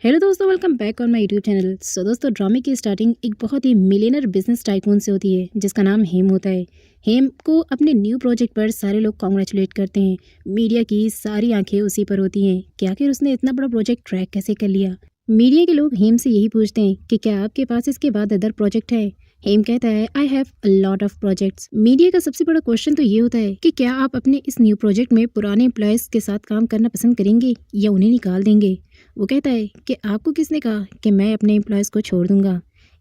Hello दोस्तों, welcome back on my YouTube channel. So दोस्तों, ड्रामे की स्टार्टिंग एक बहुत ही मिलियनर बिजनेस टाइकून से होती है जिसका नाम हेम होता है। हेम को अपने न्यू प्रोजेक्ट पर सारे लोग कॉन्ग्रेचुलेट करते हैं। मीडिया की सारी आंखें उसी पर होती हैं कि आखिर उसने इतना बड़ा प्रोजेक्ट ट्रैक कैसे कर लिया। मीडिया के लोग हेम से यही पूछते हैं कि क्या आपके पास इसके बाद अदर प्रोजेक्ट है। हेम कहता है I have a lot of projects. Media का सबसे बड़ा क्वेश्चन तो ये होता है कि क्या आप अपने इस न्यू प्रोजेक्ट में पुराने एम्प्लॉयज के साथ काम करना पसंद करेंगे या उन्हें निकाल देंगे। वो कहता है कि आपको किसने कहा कि मैं अपने एम्प्लॉयज़ को छोड़ दूंगा।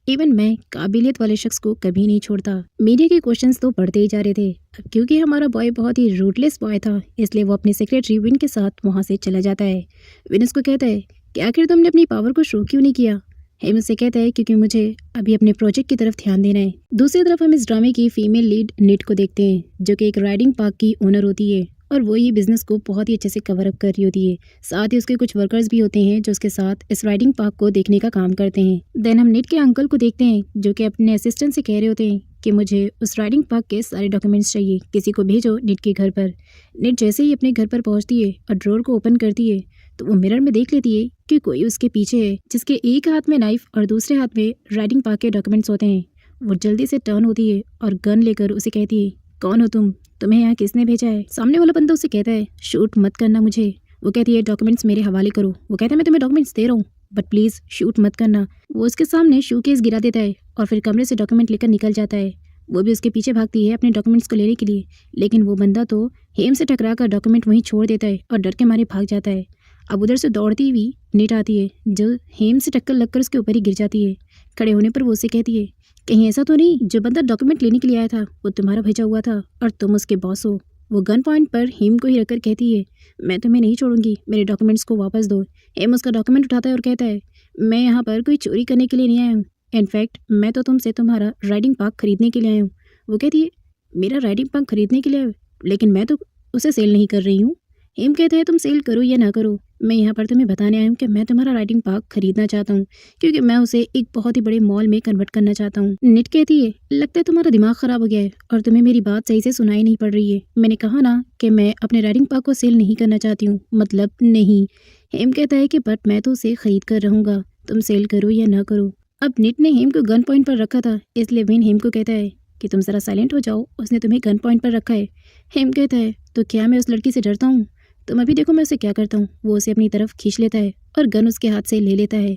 इवन मैं काबिलियत वाले शख्स को कभी नहीं छोड़ता। मीडिया के क्वेश्चंस तो बढ़ते ही जा रहे थे। अब क्योंकि हमारा बॉय बहुत ही रूटलेस बॉय था, इसलिए वो अपने सेक्रेटरी विन के साथ वहाँ से चला जाता है। विन उसको कहता है कि आखिर तुमने अपनी पावर को शो क्यों नहीं किया। हेम उससे कहता है क्योंकि मुझे अभी अपने प्रोजेक्ट की तरफ ध्यान देना है। दूसरी तरफ हम इस ड्रामे की फीमेल लीड निट को देखते हैं, जो कि एक राइडिंग पार्क की ओनर होती है और वो ये बिजनेस को बहुत ही अच्छे से कवर अप कर रही होती है। साथ ही उसके कुछ वर्कर्स भी होते हैं जो उसके साथ इस राइडिंग पार्क को देखने का काम करते हैं। देन हम निट के अंकल को देखते हैं जो कि अपने असिस्टेंट से कह रहे होते हैं कि मुझे उस राइडिंग पार्क के सारे डॉक्यूमेंट्स चाहिए, किसी को भेजो निट के घर पर। निट जैसे ही अपने घर पर पहुंचती है और ड्रॉर को ओपन करती है तो वो मिरर में देख लेती है कि कोई उसके पीछे है, जिसके एक हाथ में नाइफ और दूसरे हाथ में राइडिंग पार्क के डॉक्यूमेंट्स होते हैं। वो जल्दी से टर्न होती है और गन लेकर उसे कहती है कौन हो तुम, तुम्हें यहाँ किसने भेजा है। सामने वाला बंदा उसे कहता है शूट मत करना मुझे। वो कहती है डॉक्यूमेंट्स मेरे हवाले करो। वो कहता है मैं तुम्हें डॉक्यूमेंट्स दे रहा हूँ बट प्लीज शूट मत करना। वो उसके सामने शूकेस गिरा देता है और फिर कमरे से डॉक्यूमेंट लेकर निकल जाता है। वो भी उसके पीछे भागती है अपने डॉक्यूमेंट्स को लेने के लिए, लेकिन वो बंदा तो हेम से टकरा कर डॉक्यूमेंट वहीं छोड़ देता है और डर के मारे भाग जाता है। अब उधर से दौड़ती हुई निट आती है जो हेम से टक्कर लगकर उसके ऊपर ही गिर जाती है। खड़े होने पर वो उसे कहती है कहीं ऐसा तो नहीं जो बंदा डॉक्यूमेंट लेने के लिए आया था वो तुम्हारा भेजा हुआ था और तुम उसके बॉस हो। वो गन पॉइंट पर हेम को ही रखकर कहती है मैं तुम्हें नहीं छोड़ूंगी, मेरे डॉक्यूमेंट्स को वापस दो। हेम उसका डॉक्यूमेंट उठाता है और कहता है मैं यहाँ पर कोई चोरी करने के लिए नहीं आया हूँ, इनफैक्ट मैं तो तुमसे तुम्हारा राइडिंग पार्क खरीदने के लिए आया हूँ। वो कहती है मेरा राइडिंग पार्क खरीदने के लिए आया, लेकिन मैं तो उसे सेल नहीं कर रही हूँ। हेम कहता है तुम सेल करो या ना करो, मैं यहाँ पर तुम्हें बताने आया हूँ कि मैं तुम्हारा राइडिंग पार्क खरीदना चाहता हूँ क्योंकि मैं उसे एक बहुत ही बड़े मॉल में कन्वर्ट करना चाहता हूँ। निट कहती है लगता है तुम्हारा दिमाग खराब हो गया है और तुम्हें मेरी बात सही से सुनाई नहीं पड़ रही है। मैंने कहा ना कि मैं अपने राइडिंग पार्क को सेल नहीं करना चाहती हूँ, मतलब नहीं। हेम कहता है कि बट मैं तो उसे खरीद कर रहूँगा, तुम सेल करो या ना करो। अब निट ने हेम को गन पॉइंट पर रखा था, इसलिए विन हेम को कहता है कि तुम जरा साइलेंट हो जाओ, उसने तुम्हें गन पॉइंट पर रखा है। हेम कहता है तो क्या मैं उस लड़की से डरता हूँ, तुम अभी देखो मैं उसे क्या करता हूँ। वो उसे अपनी तरफ खींच लेता है और गन उसके हाथ से ले लेता है।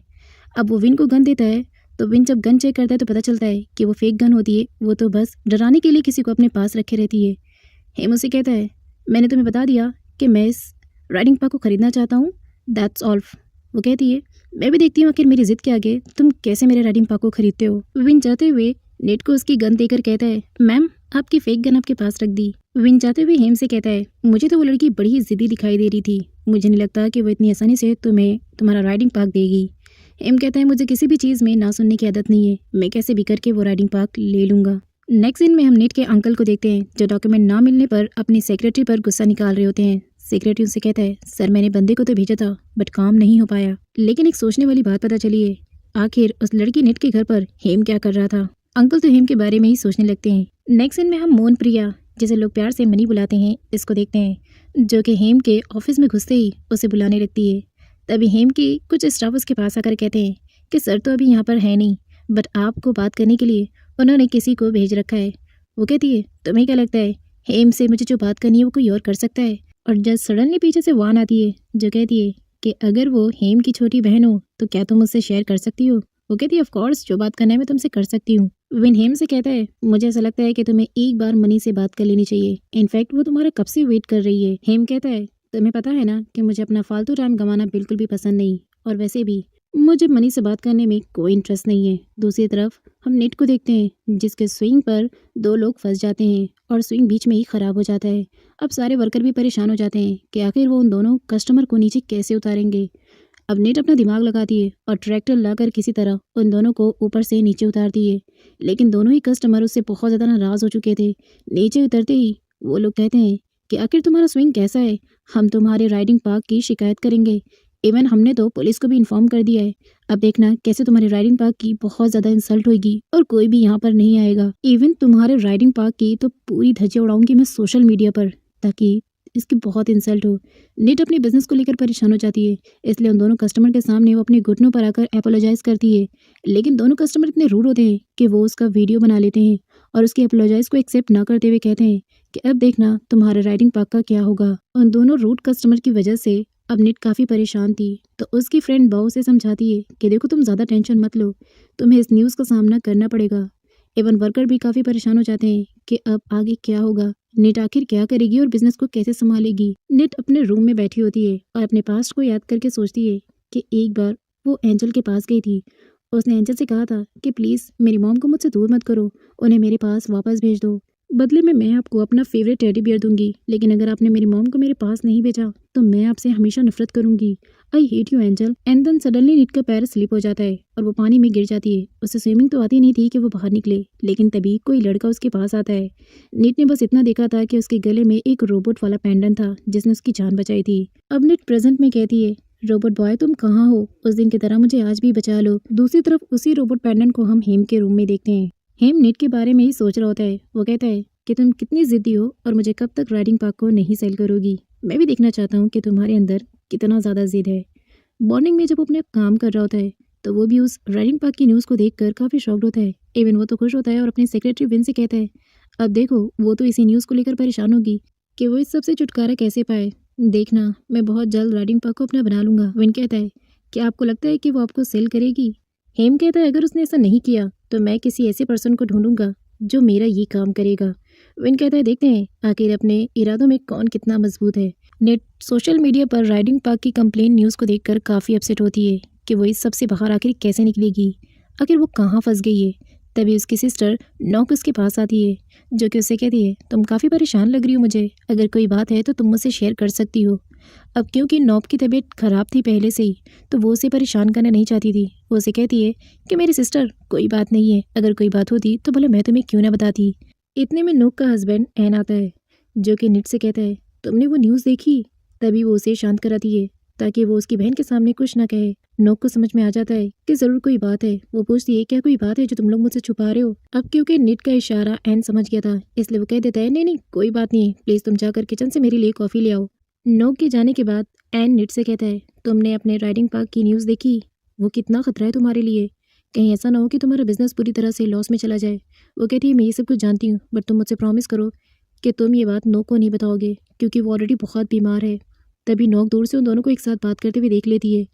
अब वो विन को गन देता है तो विन जब गन चेक करता है तो पता चलता है कि वो फेक गन होती है, वो तो बस डराने के लिए किसी को अपने पास रखे रहती है। हेम उसे कहता है मैंने तुम्हें बता दिया कि मैं इस राइडिंग पार्क को खरीदना चाहता हूँ, दैट्स ऑल। वो कहती है मैं भी देखती हूँ आखिर मेरी जिद के आगे तुम कैसे मेरे राइडिंग पार्क को खरीदते हो। विन जाते हुए नेट को उसकी गन देकर कहता है मैम आपकी फेक गन आपके पास रख दी। विन जाते हुए हेम से कहता है मुझे तो वो लड़की बड़ी ही जिद्दी दिखाई दे रही थी, मुझे नहीं लगता कि वो इतनी आसानी से तुम्हें तुम्हारा राइडिंग पार्क देगी। हेम कहता है मुझे किसी भी चीज़ में ना सुनने की आदत नहीं है, मैं कैसे भी करके वो राइडिंग पार्क ले लूँगा। नेक्स्ट सीन में हम नेट के अंकल को देखते हैं जो डॉक्यूमेंट ना मिलने पर अपनी सेक्रेटरी पर गुस्सा निकाल रहे होते हैं। सेक्रेटरी उनसे कहता है सर मैंने बंदे को तो भेजा था बट काम नहीं हो पाया। लेकिन एक सोचने वाली बात पता चली है, आखिर उस लड़की नेट के घर पर हेम क्या कर रहा था। अंकल तो हेम के बारे में ही सोचने लगते हैं। नेक्स्ट सीन में हम मोहन प्रिया, जिसे लोग प्यार से मनी बुलाते हैं, इसको देखते हैं जो कि हेम के ऑफिस में घुसते ही उसे बुलाने लगती है। तभी हेम की कुछ स्टाफ उसके पास आकर कहते हैं कि सर तो अभी यहाँ पर है नहीं, बट आपको बात करने के लिए उन्होंने किसी को भेज रखा है। वो कहती है तुम्हें क्या लगता है हेम से मुझे जो बात करनी है वो कोई और कर सकता है। और जब सडनली पीछे से वान आती है जो कहती है कि अगर वो हेम की छोटी बहन हो तो क्या तुम उससे शेयर कर सकती हो। वो कहती है ऑफ कोर्स जो बात करना है मैं तुमसे कर सकती हूँ। विन हेम से कहता है मुझे ऐसा लगता है कि तुम्हें एक बार मनी से बात कर लेनी चाहिए, इनफैक्ट वो तुम्हारा कब से वेट कर रही है। हेम कहता है तुम्हें पता है ना कि मुझे अपना फालतू टाइम गंवाना बिल्कुल भी पसंद नहीं, और वैसे भी मुझे मनी से बात करने में कोई इंटरेस्ट नहीं है। दूसरी तरफ हम नेट को देखते हैं जिसके स्विंग पर दो लोग फंस जाते हैं और स्विंग बीच में ही खराब हो जाता है। अब सारे वर्कर भी परेशान हो जाते हैं कि आखिर वो उन दोनों कस्टमर को नीचे कैसे उतारेंगे। अब नेट अपना दिमाग लगाती है और ट्रैक्टर लाकर किसी तरह उन दोनों को ऊपर से नीचे उतारती है, लेकिन दोनों ही कस्टमर उससे बहुत ज़्यादा नाराज़ हो चुके थे। नीचे उतरते ही वो लोग कहते हैं कि आखिर तुम्हारा स्विंग कैसा है, हम तुम्हारे राइडिंग पार्क की शिकायत करेंगे, इवन हमने तो पुलिस को भी इन्फॉर्म कर दिया है। अब देखना कैसे तुम्हारे राइडिंग पार्क की बहुत ज़्यादा इंसल्ट होगी और कोई भी यहाँ पर नहीं आएगा। इवन तुम्हारे राइडिंग पार्क की तो पूरी धज्जियां उड़ाऊंगी मैं सोशल मीडिया पर, ताकि इसकी बहुत इंसल्ट हो। निट अपने बिजनेस को लेकर परेशान हो जाती है, इसलिए उन दोनों कस्टमर के सामने वो अपने घुटनों पर आकर अपोलोजाइज करती है। लेकिन दोनों कस्टमर इतने रूड होते हैं कि वो उसका वीडियो बना लेते हैं और उसकी अपोलोजाइज को एक्सेप्ट ना करते हुए कहते हैं कि अब देखना तुम्हारे राइडिंग पार्क का क्या होगा। उन दोनों रूड कस्टमर की वजह से अब निट काफ़ी परेशान थी, तो उसकी फ्रेंड बहू से समझाती है कि देखो तुम ज़्यादा टेंशन मत लो, तुम्हें इस न्यूज़ का सामना करना पड़ेगा। इवन वर्कर भी काफ़ी परेशान हो जाते हैं कि अब आगे क्या होगा, निट आखिर क्या करेगी और बिजनेस को कैसे संभालेगी। निट अपने रूम में बैठी होती है और अपने पास्ट को याद करके सोचती है कि एक बार वो एंजल के पास गई थी। उसने एंजल से कहा था कि प्लीज़ मेरी मॉम को मुझसे दूर मत करो, उन्हें मेरे पास वापस भेज दो। बदले में मैं आपको अपना फेवरेट टेडी बियर दूंगी, लेकिन अगर आपने मेरी मॉम को मेरे पास नहीं भेजा तो मैं आपसे हमेशा नफरत करूंगी। I hate you Angel. And then suddenly निट का पैर स्लिप हो जाता है और वो पानी में गिर जाती है। उसे स्विमिंग तो आती नहीं थी कि वो बाहर निकले, लेकिन तभी कोई लड़का उसके पास आता है। निट ने बस इतना देखा था कि उसके गले में एक रोबोट वाला पेंडेंट था जिसने उसकी जान बचाई थी। अब निट प्रेजेंट में कहती है, रोबोट बॉय तुम कहाँ हो, उस दिन की तरह मुझे आज भी बचा लो। दूसरी तरफ उसी रोबोट पेंडेंट को हम हेम के रूम में देखते हैं। हेम निट के बारे में ही सोच रहा होता है। वो कहता है कि तुम कितनी जिद्दी हो और मुझे कब तक राइडिंग पार्क को नहीं सेल करोगी। मैं भी देखना चाहता हूँ कि तुम्हारे अंदर कितना ज़्यादा जिद है। मॉर्निंग में जब वो अपने काम कर रहा होता है तो वो भी उस राइडिंग पार्क की न्यूज़ को देखकर काफ़ी शॉक्ड होता है। इवन वो तो खुश होता है और अपने सेक्रेटरी विन से कहता है, अब देखो वो तो इसी न्यूज़ को लेकर परेशान होगी कि वो इस सब से छुटकारा कैसे पाए। देखना मैं बहुत जल्द राइडिंग पार्क को अपना बना लूंगा। विन कहता है, क्या आपको लगता है कि वो आपको सेल करेगी? हेम कहता है, अगर उसने ऐसा नहीं किया तो मैं किसी ऐसे पर्सन को ढूंढूंगा जो मेरा ये काम करेगा। विन कहता है, देखते हैं आखिर अपने इरादों में कौन कितना मजबूत है। नेट सोशल मीडिया पर राइडिंग पार्क की कंप्लेन न्यूज़ को देखकर काफ़ी अपसेट होती है कि वो इस सब से बाहर आखिर कैसे निकलेगी, आखिर वो कहाँ फंस गई है। तभी उसकी सिस्टर नॉक उसके पास आती है, जो कि उससे कहती है, तुम काफ़ी परेशान लग रही हो मुझे, अगर कोई बात है तो तुम मुझसे शेयर कर सकती हो। अब क्योंकि नॉब की तबीयत खराब थी पहले से ही, तो वो उसे परेशान करना नहीं चाहती थी। वो उसे कहती है कि मेरी सिस्टर कोई बात नहीं है, अगर कोई बात होती तो भले मैं तुम्हें क्यों ना बताती। इतने में नोक का हस्बैंड एन आता है, जो कि निट से कहता है, तुमने वो न्यूज़ देखी? तभी वो उसे शांत कराती है ताकि वो उसकी बहन के सामने कुछ ना कहे। नोक को समझ में आ जाता है कि ज़रूर कोई बात है। वो पूछती है, क्या कोई बात है जो तुम लोग मुझसे छुपा रहे हो? अब क्योंकि निट का इशारा एन समझ गया था, इसलिए वो कह देता है, नहीं नहीं कोई बात नहीं है, प्लीज़ तुम जाकर किचन से मेरे लिए कॉफ़ी ले आओ। नोक के जाने के बाद एन निट से कहता है, तुमने अपने राइडिंग पार्क की न्यूज़ देखी? वो कितना खतरा है तुम्हारे लिए, कहीं ऐसा ना हो कि तुम्हारा बिजनेस पूरी तरह से लॉस में चला जाए। वो कहती है, मैं ये सब कुछ जानती हूँ, बट तुम मुझसे प्रॉमिस करो कि तुम ये बात नोक को नहीं बताओगे, क्योंकि वो ऑलरेडी बहुत बीमार है। तभी नोक दूर से उन दोनों को एक साथ बात करते हुए देख लेती है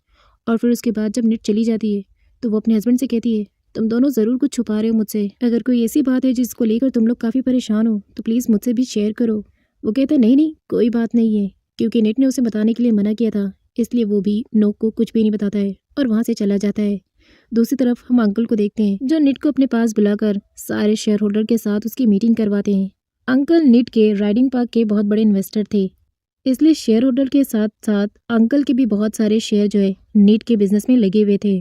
और फिर उसके बाद जब निट चली जाती है तो वो अपने हस्बैंड से कहती है, तुम दोनों ज़रूर कुछ छुपा रहे हो मुझसे, अगर कोई ऐसी बात है जिसको लेकर तुम लोग काफ़ी परेशान हो तो प्लीज़ मुझसे भी शेयर करो। वो कहता है, नहीं नहीं कोई बात नहीं है, क्योंकि निट ने उसे बताने के लिए मना किया था, इसलिए वो भी नोक को कुछ भी नहीं बताता है और वहाँ से चला जाता है। दूसरी तरफ हम अंकल को देखते हैं, जो निट को अपने पास बुलाकर सारे शेयर होल्डर के साथ उसकी मीटिंग करवाते हैं। अंकल निट के राइडिंग पार्क के बहुत बड़े इन्वेस्टर थे, इसलिए शेयर होल्डर के साथ साथ अंकल के भी बहुत सारे शेयर जो है नीट के बिजनेस में लगे हुए थे।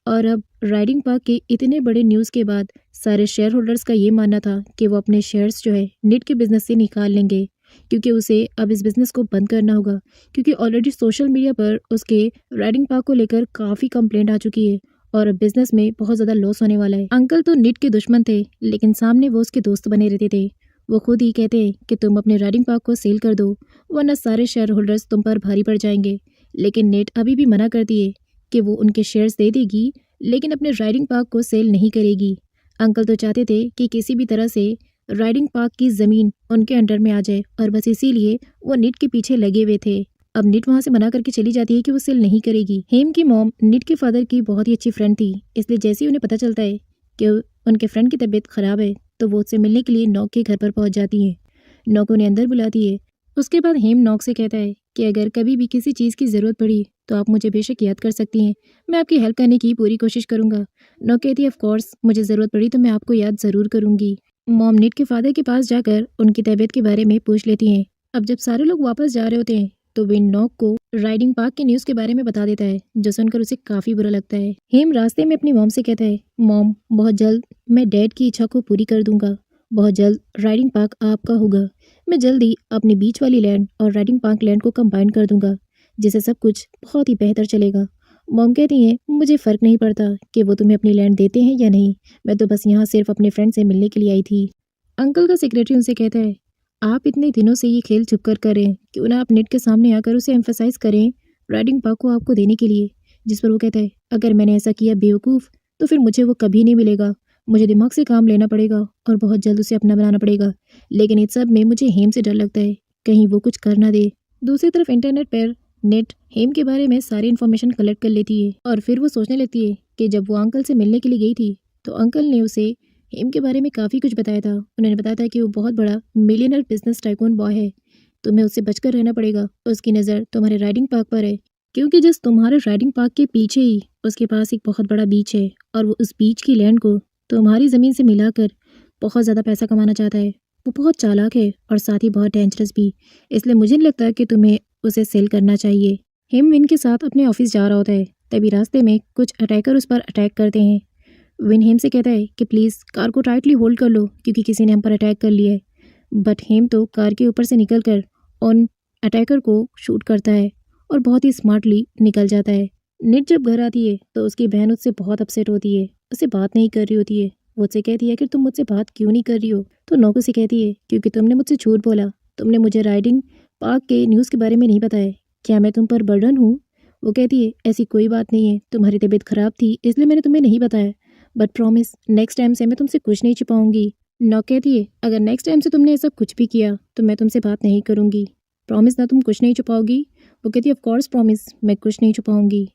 और अब राइडिंग पार्क के इतने बड़े न्यूज़ के बाद सारे शेयर होल्डर्स का ये मानना था कि वो अपने शेयर्स जो है नीट के बिजनेस से निकाल लेंगे, क्योंकि उसे अब इस बिजनेस को बंद करना होगा, क्योंकि ऑलरेडी सोशल मीडिया पर उसके राइडिंग पार्क को लेकर काफ़ी कंप्लेंट आ चुकी है और बिजनेस में बहुत ज़्यादा लॉस होने वाला है। अंकल तो नीट के दुश्मन थे, लेकिन सामने वो उसके दोस्त बने रहते थे। वो खुद ही कहते हैं कि तुम अपने राइडिंग पार्क को सेल कर दो, वरना सारे शेयर होल्डर्स तुम पर भारी पड़ जाएंगे। लेकिन नेट अभी भी मना करती है कि वो उनके शेयर्स दे देगी, लेकिन अपने राइडिंग पार्क को सेल नहीं करेगी। अंकल तो चाहते थे कि किसी भी तरह से राइडिंग पार्क की ज़मीन उनके अंडर में आ जाए और बस इसीलिए वो निट के पीछे लगे हुए थे। अब निट वहाँ से मना करके चली जाती है कि वो सेल नहीं करेगी। हेम की मॉम निट के फादर की बहुत ही अच्छी फ्रेंड थी, इसलिए जैसे ही उन्हें पता चलता है कि उनके फ्रेंड की तबीयत खराब है तो वो उससे मिलने के लिए नॉक के घर पर पहुंच जाती है। नॉक उन्हें अंदर बुलाती है। उसके बाद हेम नॉक से कहता है कि अगर कभी भी किसी चीज़ की ज़रूरत पड़ी तो आप मुझे बेशक याद कर सकती हैं, मैं आपकी हेल्प करने की पूरी कोशिश करूंगा। नॉक कहती है, ऑफ कोर्स मुझे ज़रूरत पड़ी तो मैं आपको याद ज़रूर करूंगी। मॉम निट के फादर के पास जाकर उनकी तबीयत के बारे में पूछ लेती हैं। अब जब सारे लोग वापस जा रहे होते हैं तो विन नॉक को राइडिंग पार्क के न्यूज़ के बारे में बता देता है, जो सुनकर उसे काफ़ी बुरा लगता है। हेम रास्ते में अपनी मॉम से कहता है, मॉम बहुत जल्द मैं डैड की इच्छा को पूरी कर दूंगा, बहुत जल्द राइडिंग पार्क आपका होगा। मैं जल्द ही अपनी बीच वाली लैंड और राइडिंग पार्क लैंड को कंबाइन कर दूंगा, जिससे सब कुछ बहुत ही बेहतर चलेगा। मॉम कहती हैं, मुझे फ़र्क नहीं पड़ता कि वो तुम्हें अपनी लैंड देते हैं या नहीं, मैं तो बस यहाँ सिर्फ अपने फ्रेंड से मिलने के लिए आई थी। अंकल का सेक्रेटरी उनसे कहता है, आप इतने दिनों से ये खेल छुप कर करें, क्यों ना आप नेट के सामने आकर उसे एम्फसाइज करें राइडिंग पार्क को आपको देने के लिए। जिस पर वो कहता है, अगर मैंने ऐसा किया बेवकूफ़, तो फिर मुझे वो कभी नहीं मिलेगा। मुझे दिमाग से काम लेना पड़ेगा और बहुत जल्द उसे अपना बनाना पड़ेगा। लेकिन इस सब में मुझे हेम से डर लगता है, कहीं वो कुछ कर ना दे। दूसरी तरफ इंटरनेट पर नेट हेम के बारे में सारी इन्फॉर्मेशन कलेक्ट कर लेती है और फिर वो सोचने लगती है कि जब वो अंकल से मिलने के लिए गई थी तो अंकल ने उसे हेम के बारे में काफ़ी कुछ बताया था। उन्होंने बताया था कि वो बहुत बड़ा मिलियनर बिजनेस टाइकून बॉय है। तुम्हें उससे बचकर रहना पड़ेगा। उसकी नज़र तुम्हारे राइडिंग पार्क पर है, क्योंकि जिस तुम्हारे राइडिंग पार्क के पीछे ही उसके पास एक बहुत बड़ा बीच है और वो उस बीच की लैंड को तुम्हारी ज़मीन से मिलाकर बहुत ज़्यादा पैसा कमाना चाहता है। वो बहुत चालाक है और साथ ही बहुत डेंजरस भी, इसलिए मुझे नहीं लगता कि तुम्हें उसे सेल करना चाहिए। हेम विन के साथ अपने ऑफिस जा रहा होता है, तभी रास्ते में कुछ अटैकर उस पर अटैक करते हैं। विन हेम से कहता है कि प्लीज़ कार को टाइटली होल्ड कर लो क्योंकि किसी ने हम पर अटैक कर लिया है। बट हेम तो कार के ऊपर से निकलकर उन अटैकर को शूट करता है और बहुत ही स्मार्टली निकल जाता है। निट जब घर आती है तो उसकी बहन उससे बहुत अपसेट होती है, उससे बात नहीं कर रही होती है। वो उससे कहती है कि तुम मुझसे बात क्यों नहीं कर रही हो, तो नौको से कहती है क्योंकि तुमने मुझसे झूठ बोला, तुमने मुझे राइडिंग पार्क के न्यूज़ के बारे में नहीं बताया। क्या मैं तुम पर बर्डन हूँ? वो कहती है ऐसी कोई बात नहीं है, तुम्हारी तबीयत खराब थी इसलिए मैंने तुम्हें नहीं बताया, बट प्रॉमिस नेक्स्ट टाइम से मैं तुमसे कुछ नहीं छुपाऊंगी। नॉक कहती है अगर नेक्स्ट टाइम से तुमने ऐसा कुछ भी किया तो मैं तुमसे बात नहीं करूंगी। प्रॉमिस ना तुम कुछ नहीं छुपाओगी? वो कहती है ऑफ कोर्स प्रॉमिस, मैं कुछ नहीं छुपाऊंगी।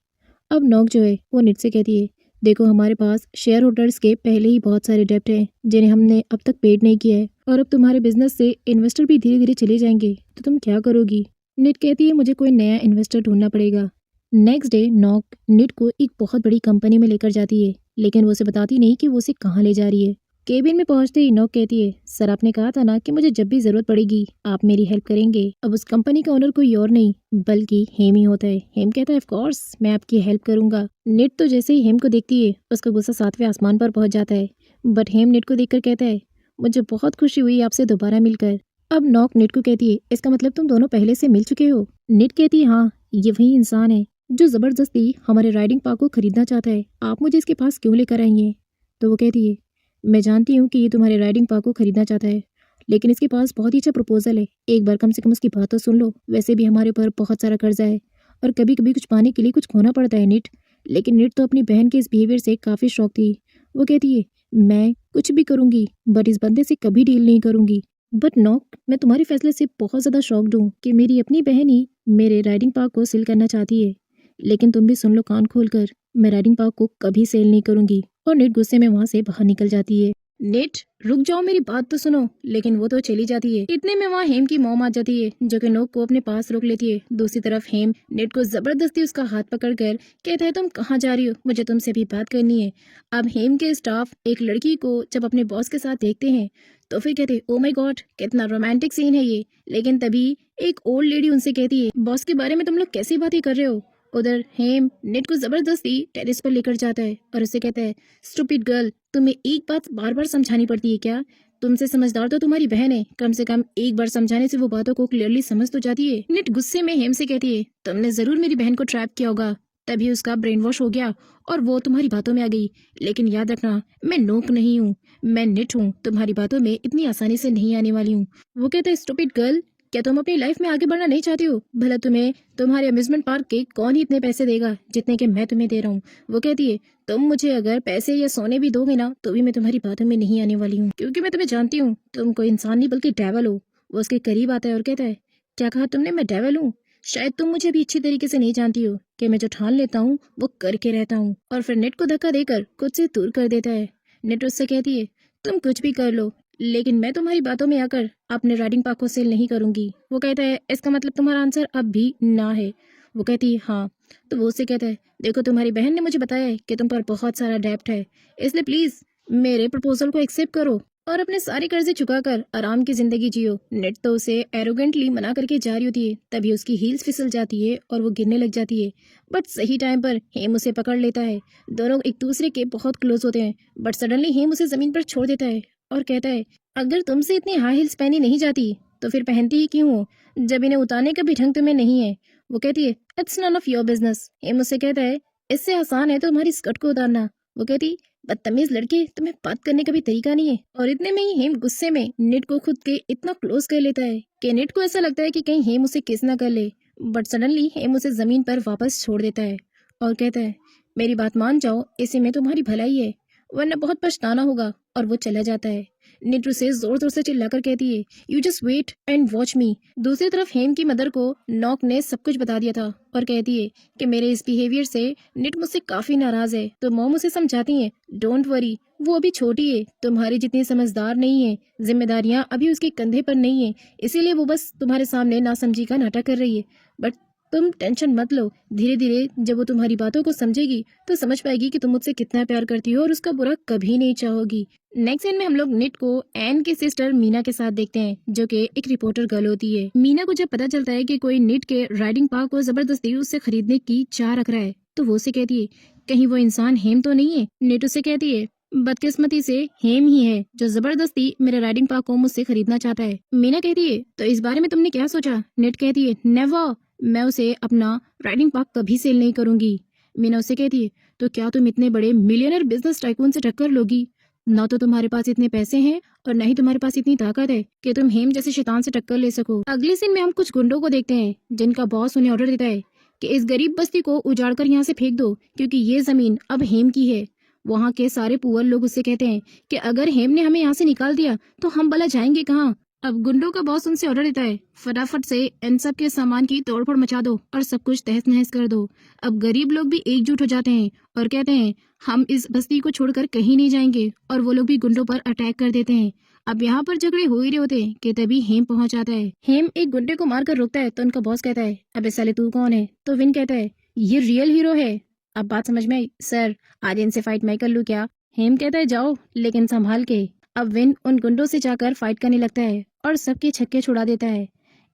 अब नॉक जो है वो निट से कहती है देखो हमारे पास शेयर होल्डर्स के पहले ही बहुत सारे डेप्ट हैं जिन्हें हमने अब तक पेड नहीं किया है और अब तुम्हारे बिजनेस से इन्वेस्टर भी धीरे धीरे चले जाएंगे तो तुम क्या करोगी? निट कहती है मुझे कोई नया इन्वेस्टर ढूंढना पड़ेगा। नेक्स्ट डे नॉक निट को एक बहुत बड़ी कंपनी में लेकर जाती है, लेकिन वो उसे बताती नहीं कि वो उसे कहाँ ले जा रही है। केबिन में पहुंचते ही नॉक कहती है सर आपने कहा था ना कि मुझे जब भी जरूरत पड़ेगी आप मेरी हेल्प करेंगे। अब उस कंपनी का ओनर कोई और नहीं बल्कि हेम ही होता है। हेम कहता है ऑफ कोर्स मैं आपकी हेल्प करूंगा। निट तो जैसे ही हेम को देखती है उसका गुस्सा 7वें आसमान पर पहुंच जाता है, बट हेम निट को देखकर कहता है मुझे बहुत खुशी हुई आपसे दोबारा मिलकर। अब नॉक निट को कहती है इसका मतलब तुम दोनों पहले से मिल चुके हो? निट कहती है हाँ, ये वही इंसान है जो जबरदस्ती हमारे राइडिंग पार्क को खरीदना चाहता है, आप मुझे इसके पास क्यों लेकर आई हैं? तो वो कहती है मैं जानती हूँ कि ये तुम्हारे राइडिंग पार्क को खरीदना चाहता है, लेकिन इसके पास बहुत ही अच्छा प्रपोजल है, एक बार कम से कम उसकी बात तो सुन लो। वैसे भी हमारे ऊपर बहुत सारा कर्जा है और कभी कभी कुछ पाने के लिए कुछ खोना पड़ता है निट। लेकिन निट तो अपनी बहन के इस बिहेवियर से काफ़ी शौक थी। वो कहती है मैं कुछ भी करूँगी बट इस बंदे से कभी डील नहीं करूँगी। बट नॉक मैं तुम्हारे फैसले से बहुत ज़्यादा शॉक्ड हूँ कि मेरी अपनी बहन ही मेरे राइडिंग पार्क को सेल करना चाहती है, लेकिन तुम भी सुन लो कान खोलकर, मैं राइडिंग पार्क को कभी सेल नहीं करूंगी। और नेट गुस्से में वहां से बाहर निकल जाती है। नेट रुक जाओ मेरी बात तो सुनो, लेकिन वो तो चली जाती है। इतने में वहाँ हेम की मॉम आ जाती है जो कि नोक को अपने पास रोक लेती है। दूसरी तरफ हेम नेट को जबरदस्ती उसका हाथ पकड़कर कहता है तुम कहाँ जा रही हो, मुझे तुमसे भी बात करनी है। अब हेम के स्टाफ एक लड़की को जब अपने बॉस के साथ देखते हैं तो फिर कहते ओ माय गॉड कितना रोमांटिक सीन है ये। लेकिन तभी एक ओल्ड लेडी उनसे कहती है बॉस के बारे में तुम लोग कैसी बातें कर रहे हो? उधर हेम नेट को जबरदस्ती टेरेस पर लेकर जाता है और उससे कहता है स्टूपिड गर्ल, तुम्हें एक बात बार बार समझानी पड़ती है क्या? तुमसे समझदार तो तुम्हारी बहन है, कम से कम एक बार समझाने से वो बातों को क्लियरली समझ तो जाती है। नेट गुस्से में हेम से कहती है तुमने जरूर मेरी बहन को ट्रैप किया होगा, तभी उसका ब्रेन वॉश हो गया और वो तुम्हारी बातों में आ गई। लेकिन याद रखना मैं नोक नहीं हूँ, मैं निट हूँ, तुम्हारी बातों में इतनी आसानी से नहीं आने वाली हूँ। वो कहता है स्टूपिड गर्ल, क्या तुम अपनी लाइफ में आगे बढ़ना नहीं चाहती हो? भला तुम्हें तुम्हारे अम्यूजमेंट पार्क के कौन ही इतने पैसे देगा जितने के मैं तुम्हें दे रहा हूँ। वो कहती है तुम मुझे अगर पैसे या सोने भी दोगे ना तो भी मैं तुम्हारी बातों में नहीं आने वाली हूँ, क्योंकि मैं तुम्हें जानती हूँ तुम कोई इंसान नहीं बल्कि डेविल हो। वो उसके करीब आता है और कहता है क्या कहा तुमने, मैं डेविल हूँ? शायद तुम मुझे भी अच्छी तरीके से नहीं जानती हो कि मैं जो ठान लेता हूँ वो करके रहता हूँ। और फिर नेट को धक्का देकर खुद से दूर कर देता है। नेट उससे कहती है तुम कुछ भी कर लो, लेकिन मैं तुम्हारी बातों में आकर अपने राइडिंग पार्क को सेल नहीं करूंगी। वो कहता है इसका मतलब तुम्हारा आंसर अब भी ना है? वो कहती है हाँ। तो वो उससे कहता है देखो तुम्हारी बहन ने मुझे बताया है कि तुम पर बहुत सारा डेब्ट है, इसलिए प्लीज मेरे प्रपोजल को एक्सेप्ट करो और अपने सारे कर्जे चुकाकर आराम की जिंदगी जियो। नेट तो उसे एरोगेंटली मना करके जा रही होती है, तभी उसकी हील्स फिसल जाती है और वो गिरने लग जाती है। बट सही टाइम पर हेम उसे पकड़ लेता है। दोनों एक दूसरे के बहुत क्लोज होते हैं, बट सडनली हेम उसे जमीन पर छोड़ देता है और कहता है अगर तुमसे इतनी हाई हील्स पहनी नहीं जाती तो फिर पहनती ही क्यों हो, जब इन्हें उतारने का भी ढंग तुम्हें नहीं है? वो कहती है it's none of your business. Hem उससे कहता है इससे आसान है तुम्हारी स्कर्ट को उतारना। वो कहती बदतमीज लड़के, तुम्हें बात करने का भी तरीका नहीं है। और इतने में ही हेम गुस्से में निट को खुद के इतना क्लोज कर लेता है कि निट को ऐसा लगता है कि कहीं हेम उसे किस ना कर ले। बट सडनली हेम उसे जमीन पर वापस छोड़ देता है और कहता है, मेरी बात मान जाओ, इसी में तुम्हारी भलाई है, वरना बहुत पछताना होगा। और वो चला जाता है। निट उसे जोर जोर से चिल्लाकर कहती है, you just wait and watch me. दूसरी तरफ हेम की मदर को नॉक ने सब कुछ बता दिया था और कहती है कि मेरे इस बिहेवियर से निट मुझसे काफी नाराज है। तो मॉम उसे समझाती है, डोंट वरी, वो अभी छोटी है, तुम्हारी जितनी समझदार नहीं है, जिम्मेदारियां अभी उसके कंधे पर नहीं है, इसीलिए वो बस तुम्हारे सामने नासमझी का नाटक कर रही है। बट तुम टेंशन मत लो, धीरे धीरे जब वो तुम्हारी बातों को समझेगी तो समझ पाएगी कि तुम मुझसे कितना प्यार करती हो और उसका बुरा कभी नहीं चाहोगी। नेक्स्ट सीन में हम लोग निट को एन की सिस्टर मीना के साथ देखते हैं, जो कि एक रिपोर्टर गर्ल होती है। मीना को जब पता चलता है कि कोई निट के राइडिंग पार्क को जबरदस्ती उससे खरीदने की चाह रख रहा है, तो वो उसे कहती है, कहीं वो इंसान हेम तो नहीं है। निट उसे कहती है, बदकिस्मती से हेम ही है जो जबरदस्ती मेरे राइडिंग पार्क को मुझसे खरीदना चाहता है। मीना कहती है, तो इस बारे में तुमने क्या सोचा? निट कहती है, नेवर, मैं उसे अपना राइडिंग पार्क कभी सेल नहीं करूंगी। मीना उसे कहती है, तो क्या तुम इतने बड़े मिलियनर बिजनेस टाइकून से टक्कर लोगी? ना तो तुम्हारे पास इतने पैसे हैं और न ही तुम्हारे पास इतनी ताकत है कि तुम हेम जैसे शैतान से टक्कर ले सको। अगले सीन में हम कुछ गुंडों को देखते हैं जिनका बॉस उन्हें ऑर्डर देता है कि इस गरीब बस्ती को उजाड़कर यहाँ से फेंक दो, क्योंकि ये जमीन अब हेम की है। वहाँ के सारे पुअर लोग उससे कहते हैं कि अगर हेम ने हमें यहाँ से निकाल दिया तो हम भला जाएंगे कहाँ। अब गुंडों का बॉस उनसे ऑर्डर देता है, फटाफट से इन सब के सामान की तोड़फोड़ मचा दो और सब कुछ तहस नहस कर दो। अब गरीब लोग भी एकजुट हो जाते हैं और कहते हैं, हम इस बस्ती को छोड़कर कहीं नहीं जाएंगे, और वो लोग भी गुंडों पर अटैक कर देते हैं। अब यहाँ पर झगड़े हो ही रहे होते हैं कि तभी हेम पहुंच जाता है। हेम एक गुंडे को मारकर रोकता है तो उनका बॉस कहता है, अबे साले तू कौन है? तो विन कहता है, ये रियल हीरो है। अब बात समझ में आई सर, आज इनसे फाइट मैं कर लूँ क्या? हेम कहता है, जाओ लेकिन संभाल के। अब विन उन गुंडों से जाकर फाइट करने लगता है और सबके छक्के छुड़ा देता है।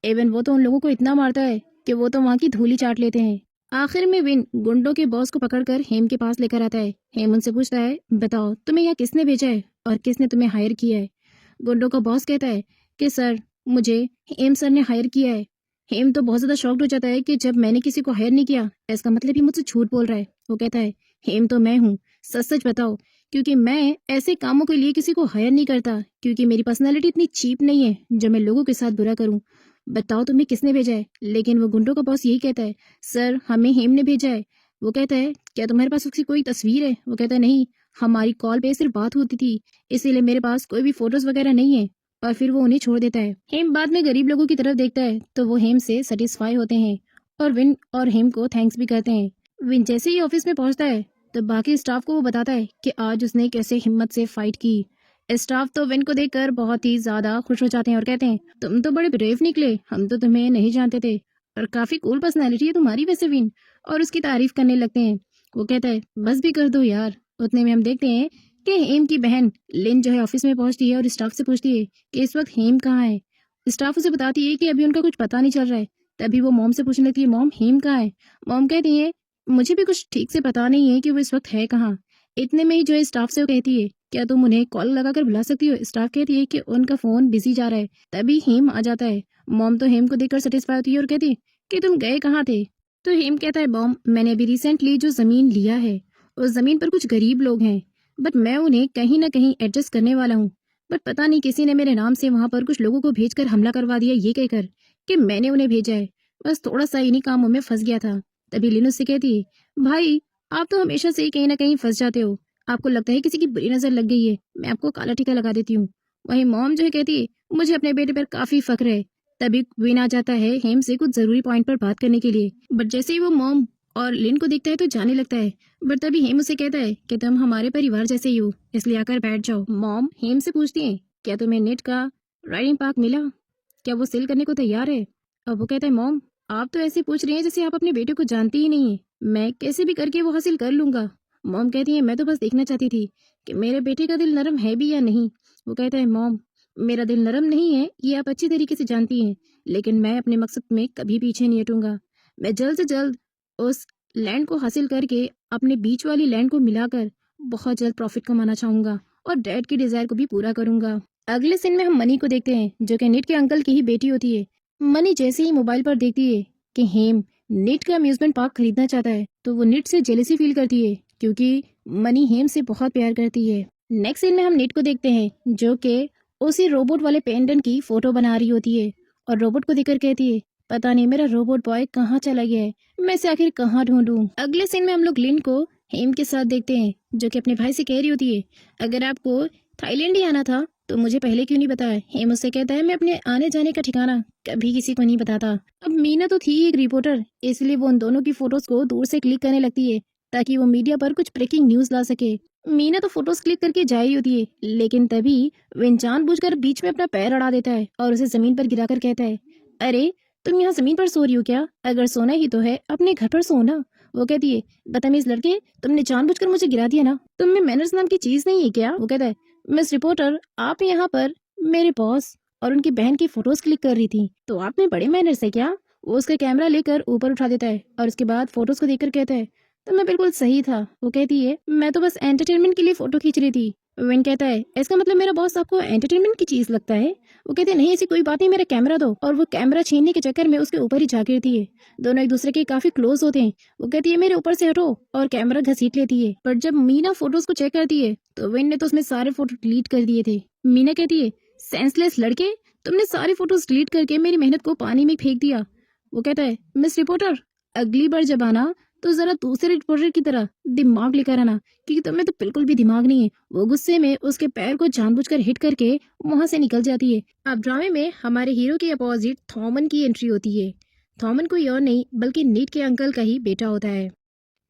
एवन वो तो उन लोगों को इतना मारता है कि वो तो वहाँ की धूली चाट लेते हैं। आखिर में विन गुंडों के बॉस को पकड़कर हेम के पास लेकर आता है। हेम उनसे पूछता है, बताओ तुम्हें यहाँ किसने भेजा है और किसने तुम्हें हायर किया है? गुंडों का बॉस कहता है कि सर, मुझे हेम सर ने हायर किया है। हेम तो बहुत ज्यादा शॉक्ड हो जाता है कि जब मैंने किसी को हायर नहीं किया, इसका मतलब ही मुझसे झूठ बोल रहा है। वो कहता है, हेम तो मैं हूँ, सच सच बताओ, क्योंकि मैं ऐसे कामों के लिए किसी को हायर नहीं करता, क्योंकि मेरी पर्सनालिटी इतनी चीप नहीं है जो मैं लोगों के साथ बुरा करूं। बताओ तुम्हें किसने भेजा है? लेकिन वो गुंडों का बॉस यही कहता है, सर हमें हेम ने भेजा है। वो कहता है, क्या तुम्हारे पास उसकी कोई तस्वीर है? वो कहता है, नहीं, हमारी कॉल पे सिर्फ बात होती थी, इसीलिए मेरे पास कोई भी फोटोज वगैरह नहीं है। और फिर वो उन्हें छोड़ देता है। हेम बाद में गरीब लोगों की तरफ देखता है तो वो हेम से सेटिस्फाई होते हैं और विन और हेम को थैंक्स भी करते हैं। विन जैसे ही ऑफिस में पहुंचता है तो बाकी स्टाफ को वो बताता है कि आज उसने कैसे हिम्मत से फाइट की। स्टाफ तो विन को देखकर बहुत ही ज्यादा खुश हो जाते हैं और कहते हैं, तुम तो बड़े ब्रेव निकले, हम तो तुम्हें नहीं जानते थे, और काफी कूल पर्सनैलिटी है तुम्हारी वैसे विन। और उसकी तारीफ करने लगते हैं। वो कहता है, बस भी कर दो यार। उतने में हम देखते हैं कि हेम की बहन लिन जो है ऑफिस में पहुंचती है और स्टाफ से पूछती है कि इस वक्त हेम कहाँ है। स्टाफ उसे बताती है कि अभी उनका कुछ पता नहीं चल रहा है। तभी वो मॉम से पूछने लगती है, मॉम हेम कहाँ है? मॉम कहती है, मुझे भी कुछ ठीक से पता नहीं है कि वो इस वक्त है कहाँ। इतने में ही जो है स्टाफ से वो कहती है, क्या तुम उन्हें कॉल लगाकर बुला सकती हो? स्टाफ कहती है कि उनका फोन बिजी जा रहा है। तभी हेम आ जाता है। मॉम तो हेम को देखकर सेटिस्फाई होती है और कहती है कि तुम गए कहाँ थे? तो हेम कहता है, मॉम मैंने अभी रिसेंटली जो जमीन लिया है, उस जमीन पर कुछ गरीब लोग हैं, बट मैं उन्हें कहीं ना कहीं एडजस्ट करने वाला हूँ। बट पता नहीं किसी ने मेरे नाम से वहां पर कुछ लोगों को भेजकर हमला करवा दिया, ये कहकर कि मैंने उन्हें भेजा है। बस थोड़ा सा इन्हीं कामों में फंस गया था। तभी लिन उससे कहती है, भाई आप तो हमेशा से ही कहीं ना कहीं फंस जाते हो, आपको लगता है किसी की बुरी नजर लग गई है, मैं आपको काला टीका लगा देती हूँ। वहीं मॉम जो है कहती है, मुझे अपने बेटे पर काफी फक्र है। तभी विन आ जाता है हेम से कुछ जरूरी पॉइंट पर बात करने के लिए। बट जैसे ही वो मॉम और लिन को देखता है तो जाने लगता है। बट तभी हेम उसे कहता है कि तुम हमारे परिवार जैसे ही हो, इसलिए आकर बैठ जाओ। मॉम हेम से पूछती है, क्या तुम्हें नेट का राइडिंग पार्क मिला? क्या वो सेल करने को तैयार है? अब वो कहता है, मॉम आप तो ऐसे पूछ रही हैं जैसे आप अपने बेटे को जानती ही नहीं है, मैं कैसे भी करके वो हासिल कर लूंगा। मॉम कहती है, मैं तो बस देखना चाहती थी कि मेरे बेटे का दिल नरम है भी या नहीं। वो कहता है, मॉम मेरा दिल नरम नहीं है, ये आप अच्छी तरीके से जानती हैं, लेकिन मैं अपने मकसद में कभी पीछे नहीं हटूंगा। मैं जल्द से जल्द उस लैंड को हासिल करके अपने बीच वाली लैंड को मिलाकर बहुत जल्द प्रॉफिट कमाना चाहूंगा और डैड की डिजायर को भी पूरा करूंगा। अगले सीन में हम मनी को देखते हैं, जो कि निट के अंकल की ही बेटी होती है। मनी जैसे ही मोबाइल पर देखती है कि हेम निट का अम्यूजमेंट पार्क खरीदना चाहता है तो वो निट से जेलसी फील करती है क्योंकि मनी हेम से बहुत प्यार करती है। नेक्स्ट सीन में हम निट को देखते हैं जो कि उसी रोबोट वाले पेंडेंट की फोटो बना रही होती है और रोबोट को देखकर कहती है, पता नहीं मेरा रोबोट बॉय कहाँ चला गया है, मैं इसे आखिर कहाँ ढूंढूं। अगले सीन में हम लोग लिन को हेम के साथ देखते हैं जो कि अपने भाई से कह रही होती है, अगर आपको थाईलैंड ही आना था तो मुझे पहले क्यों नहीं बताया। हेम उससे कहता है, मैं अपने आने जाने का ठिकाना कभी किसी को नहीं बताता। अब मीना तो थी एक रिपोर्टर, इसलिए वो उन दोनों की फोटोज को दूर से क्लिक करने लगती है ताकि वो मीडिया पर कुछ ब्रेकिंग न्यूज ला सके। मीना तो फोटोज क्लिक करके जा रही होती है, लेकिन तभी विन जानबूझकर बीच में अपना पैर अड़ा देता है और उसे जमीन पर गिराकर कहता है, अरे तुम यहाँ जमीन पर सो रही हो क्या? अगर सोना ही तो है अपने घर पर सोना। वो कहती है, बदतमीज लड़के, तुमने जानबूझकर मुझे गिरा दिया ना, तुम में मैनर्स नाम की चीज नहीं है क्या? वो कहता है, मिस रिपोर्टर, आप यहाँ पर मेरे बॉस और उनकी बहन की फोटोज क्लिक कर रही थी, तो आप में बड़े मैनर्स है क्या? वो उसका कैमरा लेकर ऊपर उठा देता है और उसके बाद फोटोज को देखकर कहता है, तो मैं बिल्कुल सही था। वो कहती है, मैं तो बस एंटरटेनमेंट के लिए फोटो खींच रही थी। विन कहता है, इसका मतलब मेरा बॉस आपको एंटरटेनमेंट की चीज लगता है? वो कहते हैं, नहीं ऐसी कोई बात नहीं, मेरा कैमरा दो। और वो कैमरा छीनने के चक्कर में उसके ऊपर ही जा गिरती है। दोनों एक दूसरे के काफी क्लोज होते हैं। वो कहती है, मेरे ऊपर से हटो, और कैमरा घसीट लेती है। पर जब मीना फोटोज को चेक करती है तो विन ने तो उसमें सारे फोटो डिलीट कर दिए थे। मीना कहती है, सेंसलेस लड़के, तुमने सारे फोटोज डिलीट करके मेरी मेहनत को पानी में फेंक दिया। वो कहता है, मिस रिपोर्टर, अगली बार जब आना तो जरा दूसरे रिपोर्टर की तरह दिमाग लेकर आना, क्योंकि तुम्हें तो बिल्कुल भी दिमाग नहीं है। वो गुस्से में उसके पैर को जानबूझकर हिट करके वहां से निकल जाती है। अब ड्रामे में हमारे हीरो के अपोजिट थॉमन की एंट्री होती है। थॉमन कोई और नहीं बल्कि नीट के अंकल का ही बेटा होता है।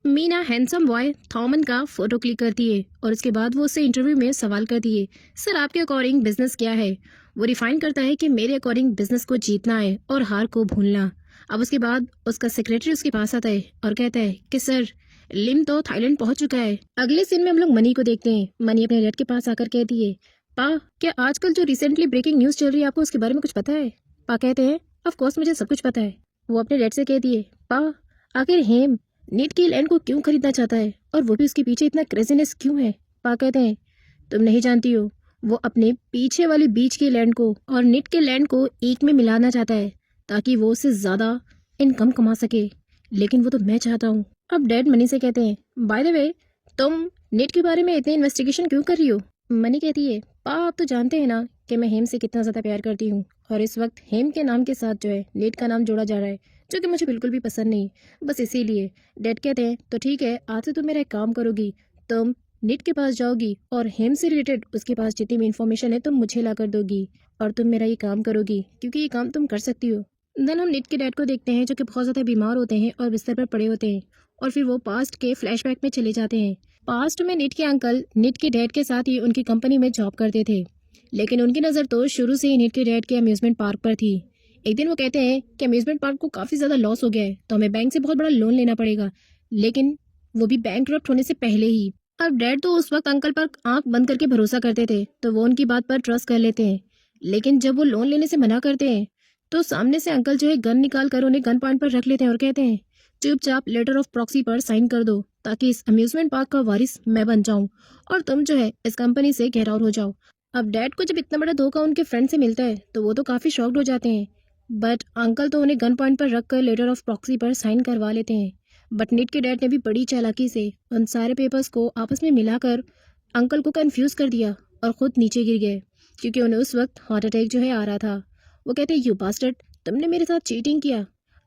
मीना हैंडसम बॉय थॉमन का फोटो क्लिक करती है और उसके बाद वो उससे इंटरव्यू में सवाल करती है, सर आपके अकॉर्डिंग बिजनेस क्या है? वो रिफाइन करता है कि मेरे अकॉर्डिंग बिजनेस को जीतना है और हार को भूलना। अब उसके बाद उसका सेक्रेटरी उसके पास आता है और कहता है कि सर लिम तो थाईलैंड पहुंच चुका है। अगले सीन में हम लोग मनी को देखते हैं। मनी अपने डैड के पास आकर कहती है, पा क्या आजकल जो रिसेंटली ब्रेकिंग न्यूज चल रही है आपको उसके बारे में कुछ पता है? पा कहते हैं, ऑफ कोर्स मुझे सब कुछ पता है। वो अपने डैड से कहती है, पा आखिर हेम नीट की लैंड को क्यों खरीदना चाहता है और वो भी उसके पीछे इतना क्रेजीनेस क्यों है? पा कहते हैं, तुम नहीं जानती हो, वो अपने पीछे वाली बीच की लैंड को और नीट के लैंड को एक में मिलाना चाहता है ताकि वो उससे ज्यादा इनकम कमा सके, लेकिन वो तो मैं चाहता हूँ। अब डैड मनी से कहते हैं, बाय द वे तुम नीट के बारे में इतनी इन्वेस्टिगेशन क्यों कर रही हो? मनी कहती है, पा आप तो जानते हैं ना कि मैं हेम से कितना ज्यादा प्यार करती हूँ और इस वक्त हेम के नाम के साथ जो है नीट का नाम जोड़ा जा रहा है, जो कि मुझे बिल्कुल भी पसंद नहीं, बस इसीलिए। डैड कहते हैं, तो ठीक है, आज से तुम मेरा एक काम करोगी, तुम नीट के पास जाओगी और हेम से रिलेटेड उसके पास जितनी भी इन्फॉर्मेशन है तुम मुझे ला कर दोगी और तुम मेरा ये काम करोगी क्योंकि ये काम तुम कर सकती हो। देन हम नीट के डैड को देखते हैं जो कि बहुत ज़्यादा बीमार होते हैं और बिस्तर पर पड़े होते हैं और फिर वो पास्ट के फ्लैशबैक में चले जाते हैं। पास्ट में नीट के अंकल नीट के डैड के साथ ही उनकी कंपनी में जॉब करते थे, लेकिन उनकी नज़र तो शुरू से ही नीट के डैड के अम्यूजमेंट पार्क पर थी। एक दिन वो कहते हैं कि अम्यूजमेंट पार्क को काफ़ी ज़्यादा लॉस हो गया है तो हमें बैंक से बहुत बड़ा लोन लेना पड़ेगा, लेकिन वो भी बैंकरप्ट होने से पहले ही। अब डैड तो उस वक्त अंकल पर आंख बंद करके भरोसा करते थे तो वो उनकी बात पर ट्रस्ट कर लेते हैं, लेकिन जब वो लोन लेने से मना करते हैं तो सामने से अंकल जो है गन निकाल कर उन्हें गन पॉइंट पर रख लेते हैं और कहते हैं, चुपचाप लेटर ऑफ प्रॉक्सी पर साइन कर दो ताकि इस अम्यूजमेंट पार्क का वारिस मैं बन जाऊं और तुम जो है इस कंपनी से गेट आउट हो जाओ। अब डैड को जब इतना बड़ा धोखा उनके फ्रेंड से मिलता है तो वो तो काफ़ी शॉक्ड हो जाते हैं, बट अंकल तो उन्हें गन पॉइंट पर रख कर लेटर ऑफ प्रॉक्सी पर साइन करवा लेते हैं। बट नीट के डैड ने भी बड़ी चालाकी से उन सारे पेपर्स को आपस में मिलाकर अंकल को कंफ्यूज कर दिया और खुद नीचे गिर गए क्योंकि उन्हें उस वक्त हार्ट अटैक जो है आ रहा था। वो कहते हैं, यू बास्टर्ड, तुमने मेरे साथ चीटिंग किया।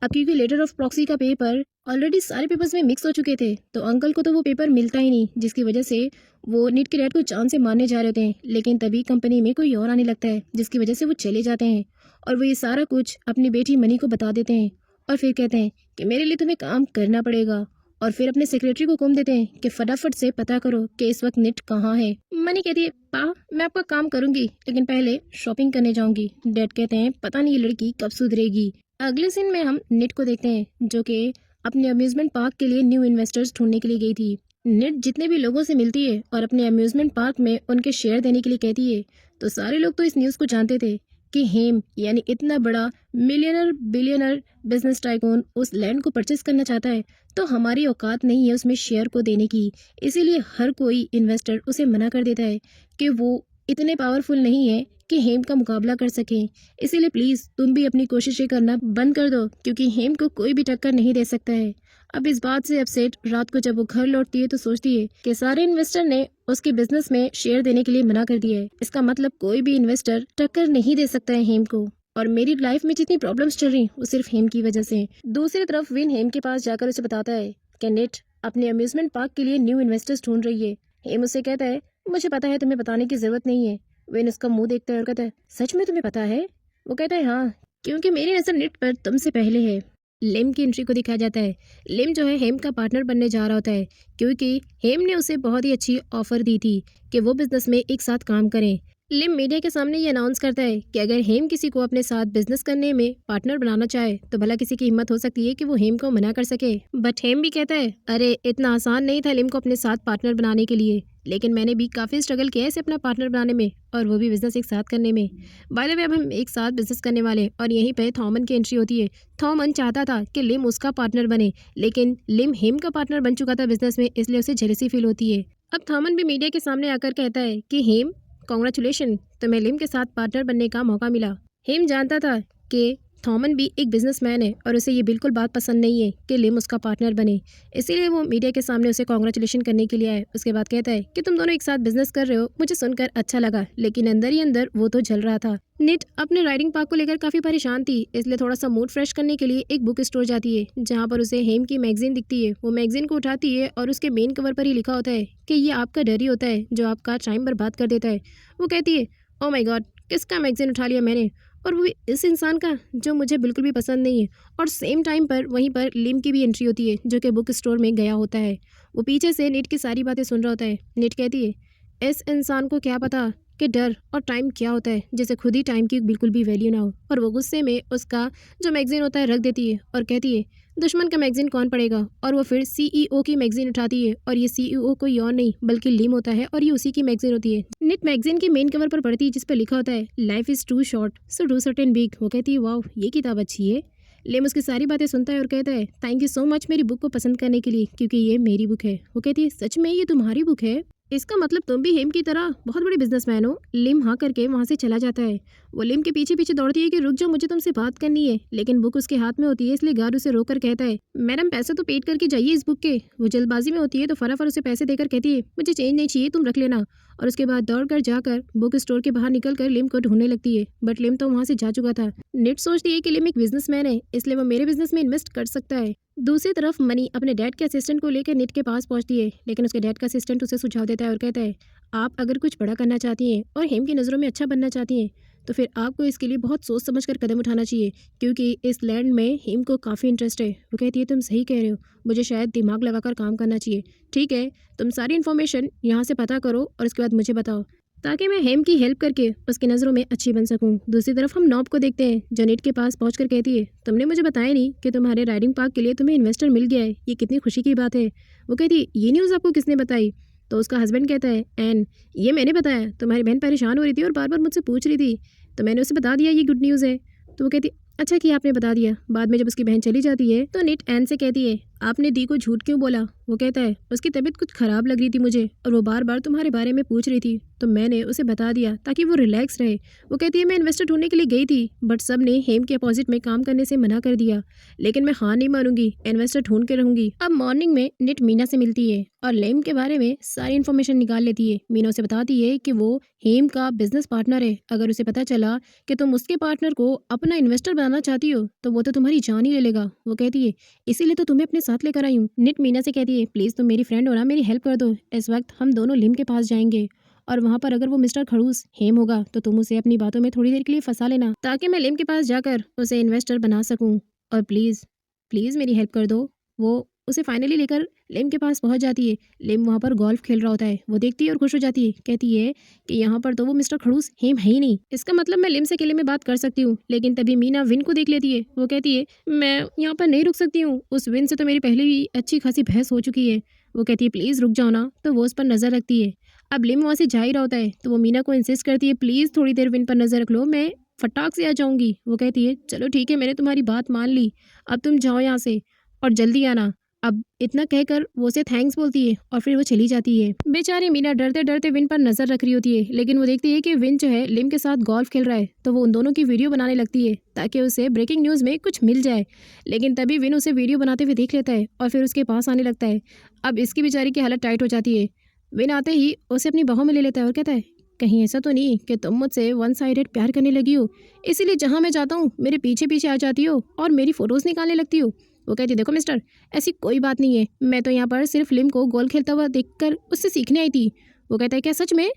अब क्योंकि लेटर ऑफ प्रॉक्सी का पेपर ऑलरेडी सारे पेपर्स में मिक्स हो चुके थे तो अंकल को तो वो पेपर मिलता ही नहीं, जिसकी वजह से वो नीट के डैड को जान से मारने जा रहे होते हैं, लेकिन तभी कंपनी में कोई और आने लगता है जिसकी वजह से वो चले जाते हैं और वो ये सारा कुछ अपनी बेटी मनी को बता देते हैं और फिर कहते हैं कि मेरे लिए तुम्हें काम करना पड़ेगा और फिर अपने सेक्रेटरी को हुक्म देते हैं कि फटाफट से पता करो कि इस वक्त निट कहाँ है। मनी कहती है, पा मैं आपका काम करूंगी लेकिन पहले शॉपिंग करने जाऊंगी। डैड कहते हैं, पता नहीं ये लड़की कब सुधरेगी। अगले सीन में हम निट को देखते हैं जो कि अपने अम्यूजमेंट पार्क के लिए न्यू इन्वेस्टर्स ढूंढने के लिए गई थी। निट जितने भी लोगों से मिलती है और अपने अम्यूजमेंट पार्क में उनके शेयर देने के लिए कहती है तो सारे लोग तो इस न्यूज़ को जानते थे कि हेम यानी इतना बड़ा मिलियनर बिलियनर बिजनेस टाइकून उस लैंड को परचेस करना चाहता है, तो हमारी औकात नहीं है उसमें शेयर को देने की। इसीलिए हर कोई इन्वेस्टर उसे मना कर देता है कि वो इतने पावरफुल नहीं है कि हेम का मुकाबला कर सकें। इसीलिए प्लीज़ तुम भी अपनी कोशिशें करना बंद कर दो, क्योंकि हेम को कोई भी टक्कर नहीं दे सकता है। अब इस बात से अपसेट रात को जब वो घर लौटती है तो सोचती है कि सारे इन्वेस्टर ने उसके बिजनेस में शेयर देने के लिए मना कर दिया है। इसका मतलब कोई भी इन्वेस्टर टक्कर नहीं दे सकता है हेम को, और मेरी लाइफ में जितनी प्रॉब्लम्स चल रही वो सिर्फ हेम की वजह से हैं। दूसरी तरफ विन हेम के पास जाकर उसे बताता है कि नेट अपने अम्यूजमेंट पार्क के लिए न्यू इन्वेस्टर्स ढूंढ रही है। हेम उससे कहता है मुझे पता है, तुम्हें बताने की जरूरत नहीं है। विन उसका मुंह देखता है और कहता है सच में तुम्हें पता है? वो कहता है हाँ, क्योंकि मेरी नजर नेट पर तुमसे पहले है। लिम की एंट्री को दिखाया जाता है। लिम जो है हेम का पार्टनर बनने जा रहा होता है, क्योंकि हेम ने उसे बहुत ही अच्छी ऑफर दी थी कि वो बिजनेस में एक साथ काम करें। लिम मीडिया के सामने ये अनाउंस करता है कि अगर हेम किसी को अपने साथ बिजनेस करने में पार्टनर बनाना चाहे तो भला किसी की हिम्मत हो सकती है कि वो हेम को मना कर सके। बट हेम भी कहता है अरे इतना आसान नहीं था लिम को अपने साथ पार्टनर बनाने के लिए, लेकिन मैंने भी काफ़ी स्ट्रगल किया है इसे अपना पार्टनर बनाने में, और वो भी बिजनेस एक साथ करने में। बाय द वे अब हम एक साथ बिजनेस करने वाले हैं, और यहीं पे थॉमन की एंट्री होती है। थॉमन चाहता था कि लिम उसका पार्टनर बने, लेकिन लिम हेम का पार्टनर बन चुका था बिजनेस में, इसलिए उसे जेलसी फील होती है। अब थॉमन भी मीडिया के सामने आकर कहता है कि हेम कॉन्ग्रेचुलेशन, तुम्हें लिम के साथ पार्टनर बनने का मौका मिला। हेम जानता था कि थॉमन भी एक बिजनेसमैन है और उसे ये बिल्कुल बात पसंद नहीं है कि लिम उसका पार्टनर बने, इसीलिए वो मीडिया के सामने उसे कॉन्ग्रेचुलेशन करने के लिए आए। उसके बाद कहता है कि तुम दोनों एक साथ बिजनेस कर रहे हो, मुझे सुनकर अच्छा लगा, लेकिन अंदर ही अंदर वो तो जल रहा था। निट अपने राइडिंग पार्क को लेकर काफ़ी परेशान थी, इसलिए थोड़ा सा मूड फ्रेश करने के लिए एक बुक स्टोर जाती है, जहाँ पर उसे हेम की मैगजीन दिखती है। वो मैगजीन को उठाती है और उसके मेन कवर पर ही लिखा होता है कि ये आपका डर ही होता है जो आपका टाइम बर्बाद कर देता है। वो कहती है ओ माय गॉड, किसका मैगजीन उठा लिया मैंने, और वो इस इंसान का जो मुझे बिल्कुल भी पसंद नहीं है। और सेम टाइम पर वहीं पर लिम की भी एंट्री होती है, जो कि बुक स्टोर में गया होता है। वो पीछे से निट की सारी बातें सुन रहा होता है। निट कहती है इस इंसान को क्या पता कि डर और टाइम क्या होता है, जैसे खुद ही टाइम की बिल्कुल भी वैल्यू ना हो। और वो गुस्से में उसका जो मैगजीन होता है रख देती है और कहती है दुश्मन का मैगजीन कौन पढ़ेगा। और वो फिर सीईओ की मैगजीन उठाती है, और ये सीईओ कोई और नहीं बल्कि लिम होता है, और ये उसी की मैगजीन होती है। निट मैगजीन की मेन कवर पर पढ़ती है, जिस पर लिखा होता है life is too short so do certain big. वो कहती है वाह, ये किताब अच्छी है। लिम उसकी सारी बातें सुनता है और कहता है थैंक यू सो मच मेरी बुक को पसंद करने के लिए, क्योंकि ये मेरी बुक है। वो कहती है सच में ये तुम्हारी बुक है? इसका मतलब तुम भी हेम की तरह बहुत बड़े बिजनेसमैन हो। लिम हाँ करके वहाँ से चला जाता है। वो लिम के पीछे पीछे दौड़ती है कि रुक जाओ, मुझे तुमसे बात करनी है, लेकिन बुक उसके हाथ में होती है, इसलिए गार्ड उसे रोक कर कहता है मैडम पैसे तो पेड करके जाइए इस बुक के। वो जल्दबाजी में होती है तो फटाफट उसे पैसे देकर कहती है मुझे चेंज नहीं चाहिए, तुम रख लेना। और उसके बाद दौड़ कर जाकर बुक स्टोर के बाहर निकल कर लिम को ढूंढने लगती है, बट लिम तो वहाँ से जा चुका था। निट सोचती है कि लिम एक बिजनेसमैन है, इसलिए वो मेरे बिजनेस में इन्वेस्ट कर सकता है। दूसरी तरफ मनी अपने डैड के असिस्टेंट को लेकर निट के पास पहुंचती है, लेकिन उसके डैड का असिस्टेंट उसे सुझाव देता है और कहता है आप अगर कुछ बड़ा करना चाहती हैं और हेम की नज़रों में अच्छा बनना चाहती हैं तो फिर आपको इसके लिए बहुत सोच समझ कर कदम उठाना चाहिए, क्योंकि इस लैंड में हेम को काफ़ी इंटरेस्ट है। वो कहती है तुम सही कह रहे हो, मुझे शायद दिमाग लगाकर काम करना चाहिए। ठीक है, तुम सारी इन्फॉर्मेशन यहाँ से पता करो और उसके बाद मुझे बताओ, ताकि मैं हेम की हेल्प करके उसकी नज़रों में अच्छी बन सकूं। दूसरी तरफ हम नॉब को देखते हैं, जो नेट के पास पहुंचकर कहती है तुमने मुझे बताया नहीं कि तुम्हारे राइडिंग पार्क के लिए तुम्हें इन्वेस्टर मिल गया है, ये कितनी खुशी की बात है। वो कहती है ये न्यूज़ आपको किसने बताई? तो उसका हस्बैंड कहता है एन, ये मैंने बताया, तुम्हारी बहन परेशान हो रही थी और बार बार मुझसे पूछ रही थी, तो मैंने उसे बता दिया ये गुड न्यूज़ है। तो वो कहती अच्छा किया आपने बता दिया। बाद में जब उसकी बहन चली जाती है तो निट एन से कहती है आपने दी को झूठ क्यों बोला? वो कहता है उसकी तबीयत कुछ खराब लग रही थी मुझे, और वो बार बार तुम्हारे बारे में पूछ रही थी, तो मैंने उसे बता दिया ताकि वो रिलैक्स रहे। वो कहती है मैं इन्वेस्टर ढूंढने के लिए गई थी, बट सब ने हेम के अपोजिट में काम करने से मना कर दिया, लेकिन मैं हाँ नहीं मानूंगी, इन्वेस्टर ढूंढ के रहूंगी। अब मॉर्निंग में निट मीना से मिलती है और हेम के बारे में सारी इन्फॉर्मेशन निकाल लेती है। मीना उसे बताती है कि वो हेम का बिजनेस पार्टनर है, अगर उसे पता चला कि तुम उसके पार्टनर को अपना इन्वेस्टर बनाना चाहती हो तो वो तो तुम्हारी जान ही ले लेगा। वो कहती है इसीलिए तो तुम्हें अपने साथ लेकर आई हूँ। निट मीना से कहती है प्लीज़ तुम मेरी फ्रेंड हो ना, मेरी हेल्प कर दो। इस वक्त हम दोनों लिम के पास जाएंगे और वहाँ पर अगर वो मिस्टर खड़ूस हेम होगा तो तुम उसे अपनी बातों में थोड़ी देर के लिए फंसा लेना, ताकि मैं लिम के पास जाकर उसे इन्वेस्टर बना सकूँ। और प्लीज़ प्लीज़ मेरी हेल्प कर दो। वो उसे फाइनली लेकर लिम के पास पहुंच जाती है। लिम वहाँ पर गोल्फ खेल रहा होता है, वो देखती है और खुश हो जाती है। कहती है कि यहाँ पर तो वो मिस्टर खड़ूस हेम है ही नहीं, इसका मतलब मैं लिम से अकेले में बात कर सकती हूँ। लेकिन तभी मीना विन को देख लेती है। वो कहती है मैं यहाँ पर नहीं रुक सकती हूँ, उस विन से तो मेरी पहले ही अच्छी खासी बहस हो चुकी है। वो कहती है प्लीज़ रुक जाओ ना, तो वो उस पर नज़र रखती है। अब लिम वहाँ से जा ही रहा होता है तो वो मीना को इंसिस्ट करती है प्लीज़ थोड़ी देर विन पर नज़र रख लो, मैं फटाक से आ जाऊँगी। वो कहती है चलो ठीक है, मैंने तुम्हारी बात मान ली, अब तुम जाओ यहाँ से और जल्दी आना। अब इतना कहकर वो उसे थैंक्स बोलती है और फिर वो चली जाती है। बेचारी मीना डरते डरते विन पर नजर रख रही होती है, लेकिन वो देखती है कि विन जो है लिम के साथ गोल्फ खेल रहा है, तो वो उन दोनों की वीडियो बनाने लगती है ताकि उसे ब्रेकिंग न्यूज में कुछ मिल जाए। लेकिन तभी विन उसे वीडियो बनाते हुए देख लेता है और फिर उसके पास आने लगता है। अब इसकी बेचारी की हालत टाइट हो जाती है। विन आते ही उसे अपनी बाहों में ले लेता है और कहता है, कहीं ऐसा तो नहीं कि तुम मुझसे वन साइडेड प्यार करने लगी हो, इसीलिए जहाँ मैं जाता हूँ मेरे पीछे पीछे आ जाती हो और मेरी फोटोज निकालने लगती हो। वो कहती है, देखो मिस्टर, ऐसी कोई बात नहीं है, मैं तो यहाँ पर सिर्फ लिम को गोल्फ खेलता हुआ देखकर उससे सीखने आई थी। वो कहता है, क्या सच में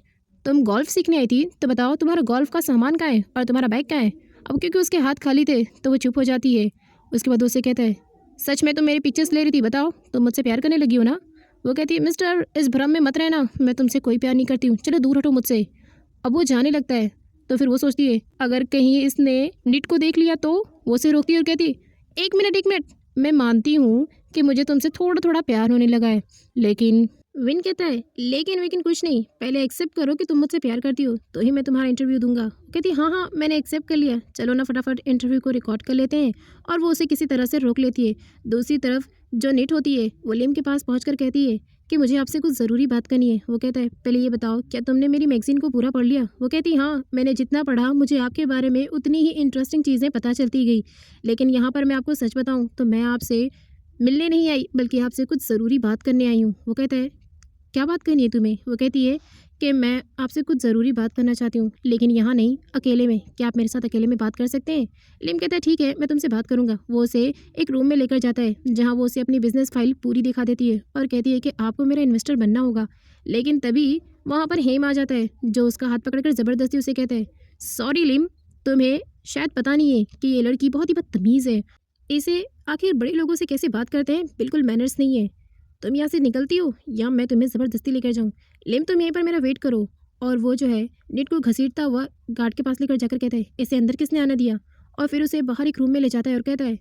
तुम गोल्फ सीखने आई थी? तो बताओ तुम्हारा गोल्फ का सामान कहाँ है और तुम्हारा बैग कहाँ है? अब क्योंकि उसके हाथ खाली थे तो वो चुप हो जाती है। उसके बाद उससे कहता है, सच में तुम मेरी पिक्चर्स ले रही थी, बताओ तुम मुझसे प्यार करने लगी हो ना? वो कहती है, मिस्टर इस भ्रम में मत रहना, मैं तुमसे कोई प्यार नहीं करती हूँ, चलो दूर हटो मुझसे। अब वो जाने लगता है तो फिर वो सोचती है अगर कहीं इसने निट को देख लिया तो। वो उसे रोकती है और कहती है, एक मिनट, मैं मानती हूँ कि मुझे तुमसे थोड़ा थोड़ा प्यार होने लगा है, लेकिन विन कहता है, लेकिन कुछ नहीं, पहले एक्सेप्ट करो कि तुम मुझसे प्यार करती हो तो ही मैं तुम्हारा इंटरव्यू दूंगा। कहती है, हाँ मैंने एक्सेप्ट कर लिया, चलो ना फटाफट इंटरव्यू को रिकॉर्ड कर लेते हैं। और वो उसे किसी तरह से रोक लेती है। दूसरी तरफ जो निट होती है वो लिम के पास पहुँच कहती है कि मुझे आपसे कुछ ज़रूरी बात करनी है। वो कहता है, पहले ये बताओ क्या तुमने मेरी मैगज़ीन को पूरा पढ़ लिया? वो कहती, हाँ मैंने जितना पढ़ा मुझे आपके बारे में उतनी ही इंटरेस्टिंग चीज़ें पता चलती गई, लेकिन यहाँ पर मैं आपको सच बताऊँ तो मैं आपसे मिलने नहीं आई बल्कि आपसे कुछ ज़रूरी बात करने आई हूँ। वो कहता है, क्या बात करनी है तुम्हें? वो कहती है कि मैं आपसे कुछ ज़रूरी बात करना चाहती हूँ, लेकिन यहाँ नहीं, अकेले में। क्या आप मेरे साथ अकेले में बात कर सकते हैं? लिम कहता है, ठीक है मैं तुमसे बात करूँगा। वो उसे एक रूम में लेकर जाता है जहाँ वो उसे अपनी बिजनेस फाइल पूरी दिखा देती है और कहती है कि आपको मेरा इन्वेस्टर बनना होगा। लेकिन तभी वहाँ पर हेम आ जाता है जो उसका हाथ पकड़कर ज़बरदस्ती उसे कहता है, सॉरी लिम, तुम्हें शायद पता नहीं है कि ये लड़की बहुत ही बदतमीज़ है। इसे आखिर बड़े लोगों से कैसे बात करते हैं, बिल्कुल मैनर्स नहीं है। तुम यहाँ से निकलती हो या मैं तुम्हें ज़बरदस्ती लेकर जाऊँ? लिम तुम यहीं पर मेरा वेट करो। और वो जो है निट को घसीटता हुआ गार्ड के पास लेकर जाकर कहता है, इसे अंदर किसने आने दिया? और फिर उसे बाहर एक रूम में ले जाता है और कहता है,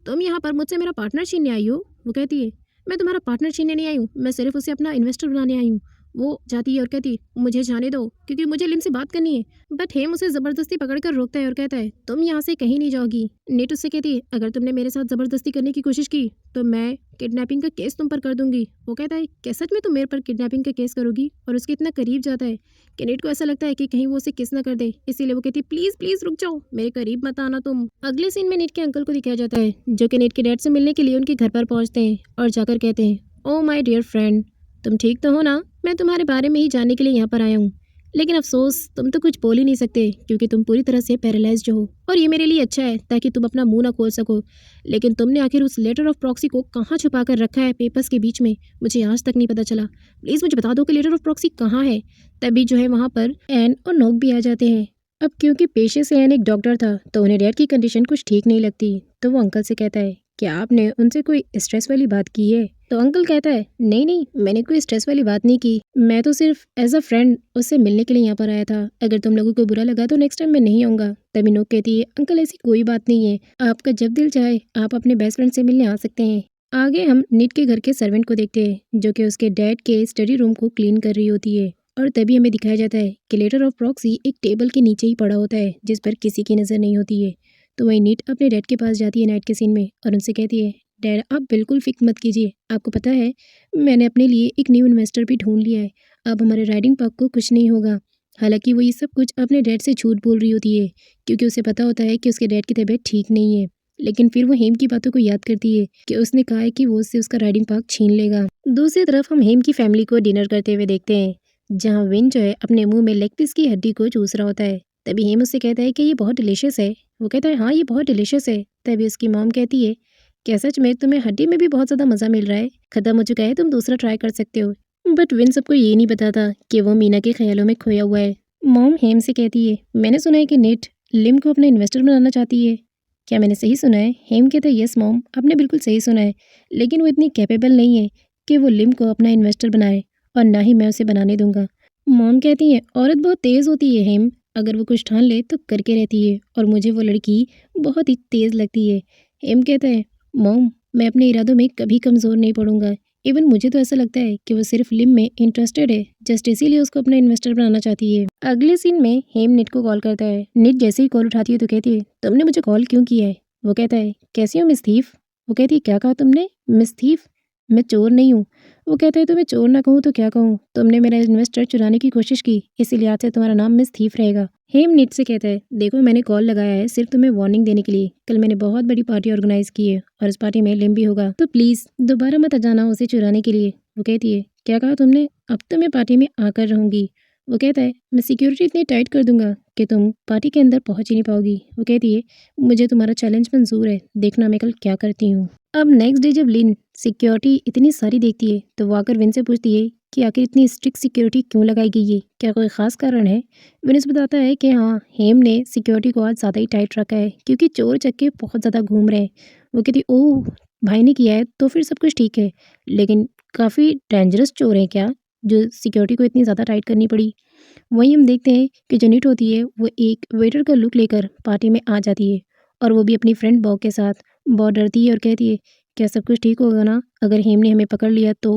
तुम यहाँ पर मुझसे मेरा पार्टनर छीनने आई हो? वो कहती है, मैं तुम्हारा पार्टनर छीनने नहीं आई हूँ, मैं सिर्फ उसे अपना इन्वेस्टर बनाने आई हूँ। वो जाती है और कहती है, मुझे जाने दो क्योंकि मुझे लिम से बात करनी है। बट हेम उसे ज़बरदस्ती पकड़कर रोकता है और कहता है, तुम यहाँ से कहीं नहीं जाओगी। नेट उससे कहती है, अगर तुमने मेरे साथ ज़बरदस्ती करने की कोशिश की तो मैं किडनैपिंग का केस तुम पर कर दूंगी। वो कहता है, क्या सच में तुम मेरे पर किडनैपिंग का केस करोगी? और उसके इतना करीब जाता है कि नेट को ऐसा लगता है कि कहीं वो उसे किस ना कर दे, इसीलिए वो कहती है, प्लीज़ प्लीज़ रुक जाओ, मेरे करीब मत आना तुम। अगले सीन में नेट के अंकल को दिखाया जाता है जो कि नेट के डैड से मिलने के लिए उनके घर पर पहुंचते हैं और जाकर कहते हैं, ओ माय डियर फ्रेंड, तुम ठीक तो हो ना? मैं तुम्हारे बारे में ही जानने के लिए यहाँ पर आया हूँ, लेकिन अफसोस तुम तो कुछ बोल ही नहीं सकते क्योंकि तुम पूरी तरह से पैरालाइज्ड हो। और ये मेरे लिए अच्छा है ताकि तुम अपना मुंह ना खोल सको। लेकिन तुमने आखिर उस लेटर ऑफ प्रॉक्सी को कहाँ छुपा कर रखा है पेपर्स के बीच में, मुझे आज तक नहीं पता चला। प्लीज़ मुझे बता दो कि लेटर ऑफ प्रॉक्सी कहाँ है। तभी जो है वहाँ पर एन और नोक भी आ जाते हैं। अब क्योंकि पेशे से एन एक डॉक्टर था तो उन्हें डैड की कंडीशन कुछ ठीक नहीं लगती, तो वो अंकल से कहता है, क्या आपने उनसे कोई स्ट्रेस वाली बात की है? तो अंकल कहता है, नहीं नहीं, मैंने कोई स्ट्रेस वाली बात नहीं की, मैं तो सिर्फ एज अ फ्रेंड उससे मिलने के लिए यहाँ पर आया था। अगर तुम लोगों को बुरा लगा तो नेक्स्ट टाइम मैं नहीं आऊँगा। तभी नोक कहती है, अंकल ऐसी कोई बात नहीं है, आपका जब दिल चाहे आप अपने बेस्ट फ्रेंड से मिलने आ सकते हैं। आगे हम निट के घर के सर्वेंट को देखते हैं जो कि उसके डैड के स्टडी रूम को क्लीन कर रही होती है। और तभी हमें दिखाया जाता है कि लेटर ऑफ प्रॉक्सी एक टेबल के नीचे ही पड़ा होता है जिस पर किसी की नज़र नहीं होती है। तो वही नीट अपने डैड के पास जाती है नाइट के सीन में और उनसे कहती है, डैड आप बिल्कुल फिक्र मत कीजिए, आपको पता है मैंने अपने लिए एक न्यू इन्वेस्टर भी ढूंढ लिया है, अब हमारे राइडिंग पार्क को कुछ नहीं होगा। हालांकि वो ये सब कुछ अपने डैड से झूठ बोल रही होती है क्योंकि उसे पता होता है कि उसके डैड की तबीयत ठीक नहीं है, लेकिन फिर वो हेम की बातों को याद करती है कि उसने कहा है कि वो उससे उसका राइडिंग पार्क छीन लेगा। दूसरी तरफ हम हेम की फैमिली को डिनर करते हुए देखते हैं जहाँ विन जो है अपने मुंह में लेग पीस की हड्डी को चूस रहा होता है। तभी हेम उससे कहता है कि ये बहुत डिलीशियस है। वो कहता है, हाँ ये बहुत डिलीशियस है। तभी उसकी मॉम कहती है, क्या सच में तुम्हें हड्डी में भी बहुत ज़्यादा मज़ा मिल रहा है? खत्म हो चुका है, तुम दूसरा ट्राई कर सकते हो। बट विन सबको ये नहीं पता था कि वो मीना के ख्यालों में खोया हुआ है। मॉम हेम से कहती है, मैंने सुना है कि नेट लिम को अपना इन्वेस्टर बनाना चाहती है, क्या मैंने सही सुना है? हेम कहता है, यस मॉम, आपने बिल्कुल सही सुना है, लेकिन वो इतनी कैपेबल नहीं है कि वो लिम को अपना इन्वेस्टर बनाए और ना ही मैं उसे बनाने दूंगा। मॉम कहती है, औरत बहुत तेज़ होती है हेम, अगर वो कुछ ठान ले तो करके रहती है और मुझे वो लड़की बहुत ही तेज़ लगती है। हेम कहता है, मॉम मैं अपने इरादों में कभी कमज़ोर नहीं पड़ूंगा। इवन मुझे तो ऐसा लगता है कि वो सिर्फ लिम में इंटरेस्टेड है, जस्ट इसीलिए उसको अपना इन्वेस्टर बनाना चाहती है। अगले सीन में हेम निट को कॉल करता है। निट जैसे ही कॉल उठाती है तो कहती है, तुमने मुझे कॉल क्यों किया है? वो कहता है, कैसी हो मिस थीफ? वो कहती है, क्या कहा तुमने? Miss thief? मैं चोर नहीं हूँ। वो कहता है तो मैं चोर ना कहूँ तो क्या कहूँ? तुमने मेरा इन्वेस्टर चुराने की कोशिश की, इसीलिए आज से तुम्हारा नाम मिस थीफ रहेगा। हेम नीट से कहता है, देखो मैंने कॉल लगाया है सिर्फ तुम्हें वार्निंग देने के लिए। कल मैंने बहुत बड़ी पार्टी ऑर्गेनाइज की है और इस पार्टी में लिम भी होगा, तो प्लीज दोबारा मत आ जाना उसे चुराने के लिए। वो कहती है, क्या कहा तुमने? अब तो मैं पार्टी में आकर रहूंगी। वो कहता है, मैं सिक्योरिटी इतनी टाइट कर दूंगा कि तुम पार्टी के अंदर पहुंच ही नहीं पाओगी। वो कहती है, मुझे तुम्हारा चैलेंज मंजूर है, देखना मैं कल क्या करती हूँ। अब नेक्स्ट डे जब लिन सिक्योरिटी इतनी सारी देखती है तो वो आकर विन से पूछती है कि आखिर इतनी स्ट्रिक्ट सिक्योरिटी क्यों लगाई गई है, क्या कोई ख़ास कारण है? विन उसे बताता है कि हाँ, हेम ने सिक्योरिटी को आज ज़्यादा ही टाइट रखा है क्योंकि चोर चक्के बहुत ज़्यादा घूम रहे हैं। वो कहती है, ओह भाई ने किया है तो फिर सब कुछ ठीक है, लेकिन काफ़ी डेंजरस चोर हैं क्या, जो सिक्योरिटी को इतनी ज़्यादा टाइट करनी पड़ी। वहीं हम देखते हैं कि जो नीट होती है वो एक वेटर का लुक लेकर पार्टी में आ जाती है और वो भी अपनी फ्रेंड बॉब के साथ। बहुत डरती है और कहती है, क्या सब कुछ ठीक होगा ना अगर हेम ने हमें पकड़ लिया तो?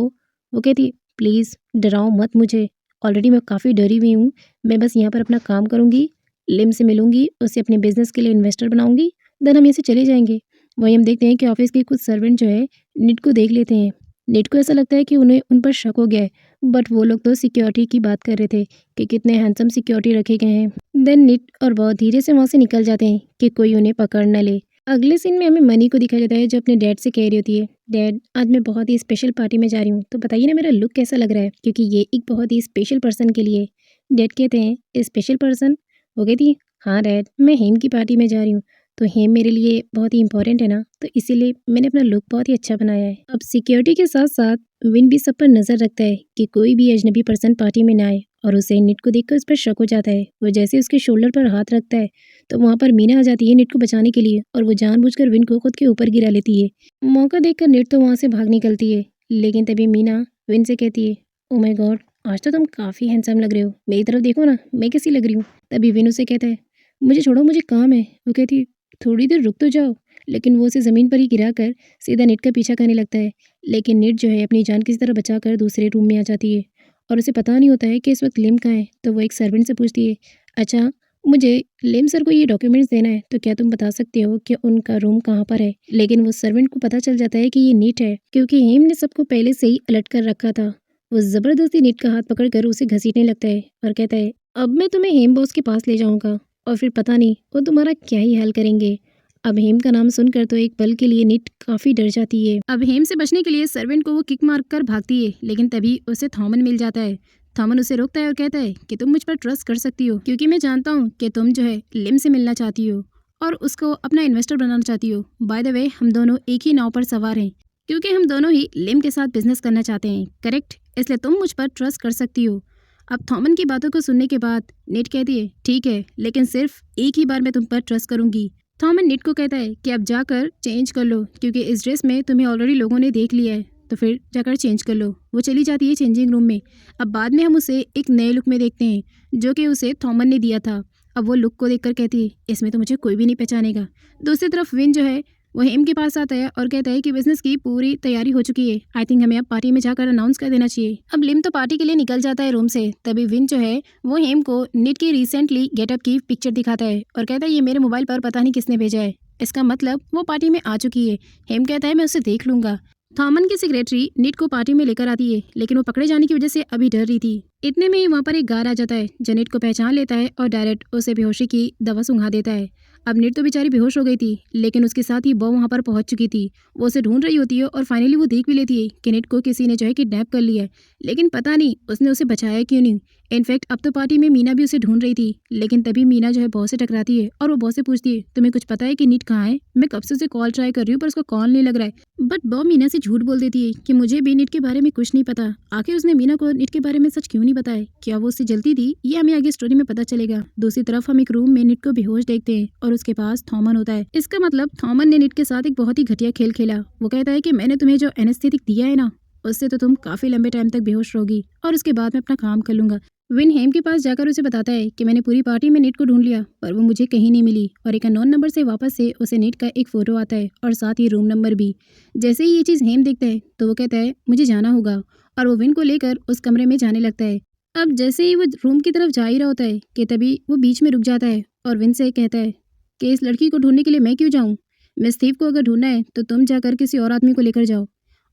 वो कहती है, प्लीज़ डराओ मत मुझे, ऑलरेडी मैं काफ़ी डरी हुई हूँ। मैं बस यहाँ पर अपना काम करूँगी, लिम से मिलूंगी, उसे अपने बिजनेस के लिए इन्वेस्टर बनाऊंगी, देन हम यहाँ से चले जाएंगे। वहीं हम देखते हैं कि ऑफिस के कुछ सर्वेंट जो है नीट को देख लेते हैं। नीट को ऐसा लगता है कि उन्हें उन पर शक हो गया है, बट वो लोग तो सिक्योरिटी की बात कर रहे थे कि कितने हैंडसम सिक्योरिटी रखे गए हैं। देन निट और बहुत धीरे से वहाँ से निकल जाते हैं कि कोई उन्हें पकड़ न ले। अगले सीन में हमें मनी को दिखाया जाता है जो अपने डैड से कह रही होती है, डैड आज मैं बहुत ही स्पेशल पार्टी में जा रही हूँ, तो बताइए ना मेरा लुक कैसा लग रहा है क्योंकि ये एक बहुत ही स्पेशल पर्सन के लिए। डैड कहते हैं, स्पेशल पर्सन? वो कहती है, हाँ डैड, मैं हेम की पार्टी में जा रही हूँ, तो हेम मेरे लिए बहुत ही इंपॉर्टेंट है ना, तो इसीलिए मैंने अपना लुक बहुत ही अच्छा बनाया है। अब सिक्योरिटी के साथ साथ विन भी सब पर नजर रखता है कि कोई भी अजनबी पर्सन पार्टी में ना आए और उसे निट को देखकर उस पर शक हो जाता है। वो जैसे उसके शोल्डर पर हाथ रखता है तो वहां पर मीना आ जाती है निट को बचाने के लिए और वो जानबूझकर विन को खुद के ऊपर गिरा लेती है। मौका देखकर निट तो वहां से भाग निकलती है, लेकिन तभी मीना विन से कहती है, ओ माय गॉड, आज तो तुम काफी हैंडसम लग रहे हो, मेरी तरफ देखो ना मैं कैसी लग रही हूँ। तभी विन उसे कहता है, मुझे छोड़ो, मुझे काम है। वो कहती है, थोड़ी देर रुक तो जाओ। लेकिन वो उसे ज़मीन पर ही गिराकर सीधा निट का पीछा करने लगता है। लेकिन निट जो है अपनी जान किसी तरह बचाकर दूसरे रूम में आ जाती है और उसे पता नहीं होता है कि इस वक्त लिम कहाँ है। तो वो एक सर्वेंट से पूछती है, अच्छा मुझे लिम सर को ये डॉक्यूमेंट्स देना है, तो क्या तुम बता सकते हो कि उनका रूम कहाँ पर है? लेकिन वो सर्वेंट को पता चल जाता है कि ये नीट है क्योंकि हेम ने सबको पहले से ही अलर्ट कर रखा था। वो ज़बरदस्ती नीट का हाथ पकड़कर उसे घसीटने लगता है और कहता है, अब मैं तुम्हें हेम बॉस के पास ले जाऊंगा और फिर पता नहीं वो तुम्हारा क्या ही हाल करेंगे। अब हेम का नाम सुनकर तो एक पल के लिए निट काफी डर जाती है। अब हेम से बचने के लिए सर्वेंट को वो किक मार कर भागती है, लेकिन तभी उसे थॉमन मिल जाता है। थॉमन उसे रोकता है और कहता है कि तुम मुझ पर ट्रस्ट कर सकती हो क्योंकि मैं जानता हूँ कि तुम जो है लिम से मिलना चाहती हो और उसको अपना इन्वेस्टर बनाना चाहती हो। बाय द वे हम दोनों एक ही नाव पर सवार हैं क्योंकि हम दोनों ही लिम के साथ बिजनेस करना चाहते हैं, करेक्ट? इसलिए तुम मुझ पर ट्रस्ट कर सकती हो। अब थॉमन की बातों को सुनने के बाद निट कहती है, ठीक है, लेकिन सिर्फ एक ही बार मैं तुम पर ट्रस्ट करूंगी। थॉमन निट को कहता है कि अब जाकर चेंज कर लो क्योंकि इस ड्रेस में तुम्हें ऑलरेडी लोगों ने देख लिया है, तो फिर जाकर चेंज कर लो। वो चली जाती है चेंजिंग रूम में। अब बाद में हम उसे एक नए लुक में देखते हैं जो कि उसे थॉमन ने दिया था। अब वो लुक को देखकर कहती है, इसमें तो मुझे कोई भी नहीं पहचानेगा। दूसरी तरफ विन जो है वो हेम के पास आता है और कहता है कि बिजनेस की पूरी तैयारी हो चुकी है, आई थिंक हमें अब पार्टी में जाकर अनाउंस कर देना चाहिए। अब लिम तो पार्टी के लिए निकल जाता है रूम से। तभी विन जो है वो हेम को निट की रिसेंटली गेटअप की पिक्चर दिखाता है और कहता है, ये मेरे मोबाइल पर पता नहीं किसने भेजा है, इसका मतलब वो पार्टी में आ चुकी है। हेम कहता है, मैं उसे देख लूंगा। थॉमन की सेक्रेटरी निट को पार्टी में लेकर आती है, लेकिन वो पकड़े जाने की वजह से अभी डर रही थी। इतने में ही वहाँ पर एक गार्ड आ जाता है जो निट को पहचान लेता है और डायरेक्ट उसे बेहोशी की दवा सूंघा देता है। अब निट तो बेचारी बेहोश हो गई थी, लेकिन उसके साथ ही बॉब वहाँ पर पहुंच चुकी थी। वो उसे ढूंढ रही होती है और फाइनली वो देख भी लेती है कि निट को किसी ने जो है किडनैप कर लिया है, लेकिन पता नहीं उसने उसे बचाया क्यों नहीं। इनफैक्ट अब तो पार्टी में मीना भी उसे ढूंढ रही थी, लेकिन तभी मीना जो है बॉस से टकराती है और वो बॉस से पूछती है, तुम्हें कुछ पता है कि निट कहाँ है? मैं कब से उसे कॉल ट्राई कर रही हूँ पर उसका कॉल नहीं लग रहा है। बट बॉब मीना से झूठ बोल देती है कि मुझे भी निट के बारे में कुछ नहीं पता। आखिर उसने मीना को निट के बारे में सच क्यों नहीं बताया? क्या वो उससे जलती थी? ये हमें आगे स्टोरी में पता चलेगा। दूसरी तरफ हम एक रूम में निट को बेहोश देखते हैं और उसके पास थॉमन होता है। इसका मतलब थॉमन ने निट के साथ एक बहुत ही घटिया खेल खेला। वो कहता है कि मैंने तुम्हें जो एनेस्थेटिक दिया है ना, उससे तो तुम काफी लंबे टाइम तक बेहोश रहोगी और उसके बाद मैं अपना काम कर लूंगा। विन हेम के पास जाकर उसे बताता है कि मैंने पूरी पार्टी में निट को ढूंढ लिया पर वो मुझे कहीं नहीं मिली और एक अननोन नंबर से वापस से उसे निट का एक फोटो आता है और साथ ही रूम नंबर भी। जैसे ही ये चीज़ हेम देखता है तो वो कहता है मुझे जाना होगा और वो विन को लेकर उस कमरे में जाने लगता है। अब जैसे ही वो रूम की तरफ जा ही रहा होता है कि तभी वो बीच में रुक जाता है और विन से कहता है कि इस लड़की को ढूंढने के लिए मैं क्यों जाऊँ? मिस थीव को अगर ढूंढना है तो तुम जाकर किसी और आदमी को लेकर जाओ।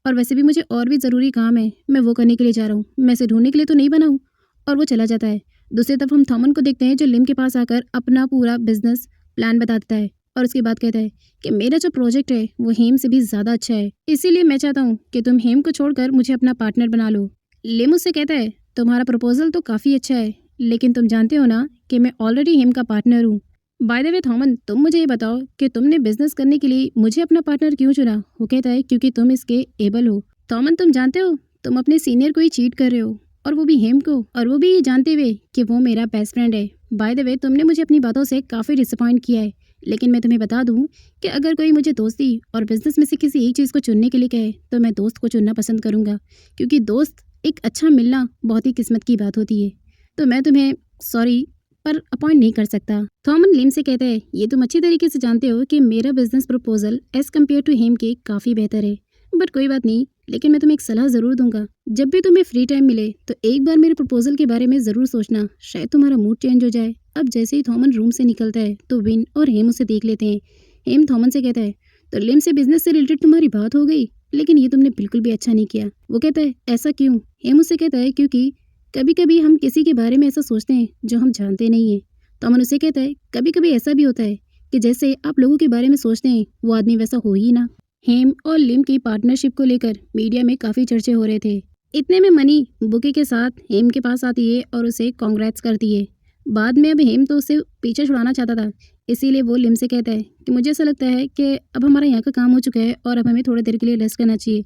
और वैसे भी मुझे और भी ज़रूरी काम है, मैं वो करने के लिए जा रहा हूँ, मैं इसे ढूँढने के लिए तो नहीं बना हूँ। और वो चला जाता है। दूसरी तरफ हम थॉमन को देखते हैं जो लिम के पास आकर अपना पूरा बिज़नेस प्लान बता देता है और उसके बाद कहता है कि मेरा जो प्रोजेक्ट है वो हेम से भी ज़्यादा अच्छा है। इसीलिए मैं चाहता हूँ कि तुम हेम को छोड़कर मुझे अपना पार्टनर बना लो। लिम उससे कहता है तुम्हारा प्रपोज़ल तो काफ़ी अच्छा है, लेकिन तुम जानते हो ना कि मैं ऑलरेडी हेम का पार्टनर हूँ। बाय द वे थॉमन, तुम मुझे ये बताओ कि तुमने बिज़नेस करने के लिए मुझे अपना पार्टनर क्यों चुना? वो कहता है क्योंकि तुम इसके एबल हो। थॉमन, तुम जानते हो तुम अपने सीनियर को ही चीट कर रहे हो, और वो भी हेम को, और वो भी ये जानते हुए कि वो मेरा बेस्ट फ्रेंड है। बाय द वे तुमने मुझे अपनी बातों से काफ़ी डिसअपॉइंट किया है, लेकिन मैं तुम्हें बता दूं कि अगर कोई मुझे दोस्ती और बिजनेस में से किसी एक चीज़ को चुनने के लिए कहे तो मैं दोस्त को चुनना पसंद करूंगा, क्योंकि दोस्त एक अच्छा मिलना बहुत ही किस्मत की बात होती है। तो मैं तुम्हें सॉरी पर अपॉइंट नहीं कर सकता। थॉमन लिम से कहता है ये तुम अच्छी तरीके से जानते हो कि मेरा business proposal as compared to हेम के काफ़ी बेहतर है, बट कोई बात नहीं, लेकिन मैं तुम्हें एक सलाह ज़रूर दूंगा। जब भी तुम्हें फ्री टाइम मिले तो एक बार मेरे प्रपोजल के बारे में ज़रूर सोचना, शायद तुम्हारा मूड चेंज हो जाए। अब जैसे ही थॉमन रूम से निकलता है तो विन और हेम उसे देख लेते हैं। हेम थॉमन से कहता है तो लिम से बिजनेस से रिलेटेड तुम्हारी बात हो गई, लेकिन ये तुमने बिल्कुल भी अच्छा नहीं किया। वो कहता है ऐसा क्यों? हेम उससे कहता है क्योंकि कभी कभी हम किसी के बारे में ऐसा सोचते हैं जो हम जानते नहीं हैं। थॉमन उसे कहता है कभी कभी ऐसा भी होता है कि जैसे आप लोगों के बारे में सोचते हैं वो आदमी वैसा हो ही ना। हेम और लिम की पार्टनरशिप को लेकर मीडिया में काफ़ी चर्चे हो रहे थे। इतने में मनी बुके के साथ हेम के पास आती है और उसे कॉन्ग्रेट्स करती है। बाद में अब हेम तो उससे पीछे छुड़ाना चाहता था, इसीलिए वो लिम से कहता है कि मुझे ऐसा लगता है कि अब हमारा यहाँ का काम हो चुका है और अब हमें थोड़ी देर के लिए रेस्ट करना चाहिए।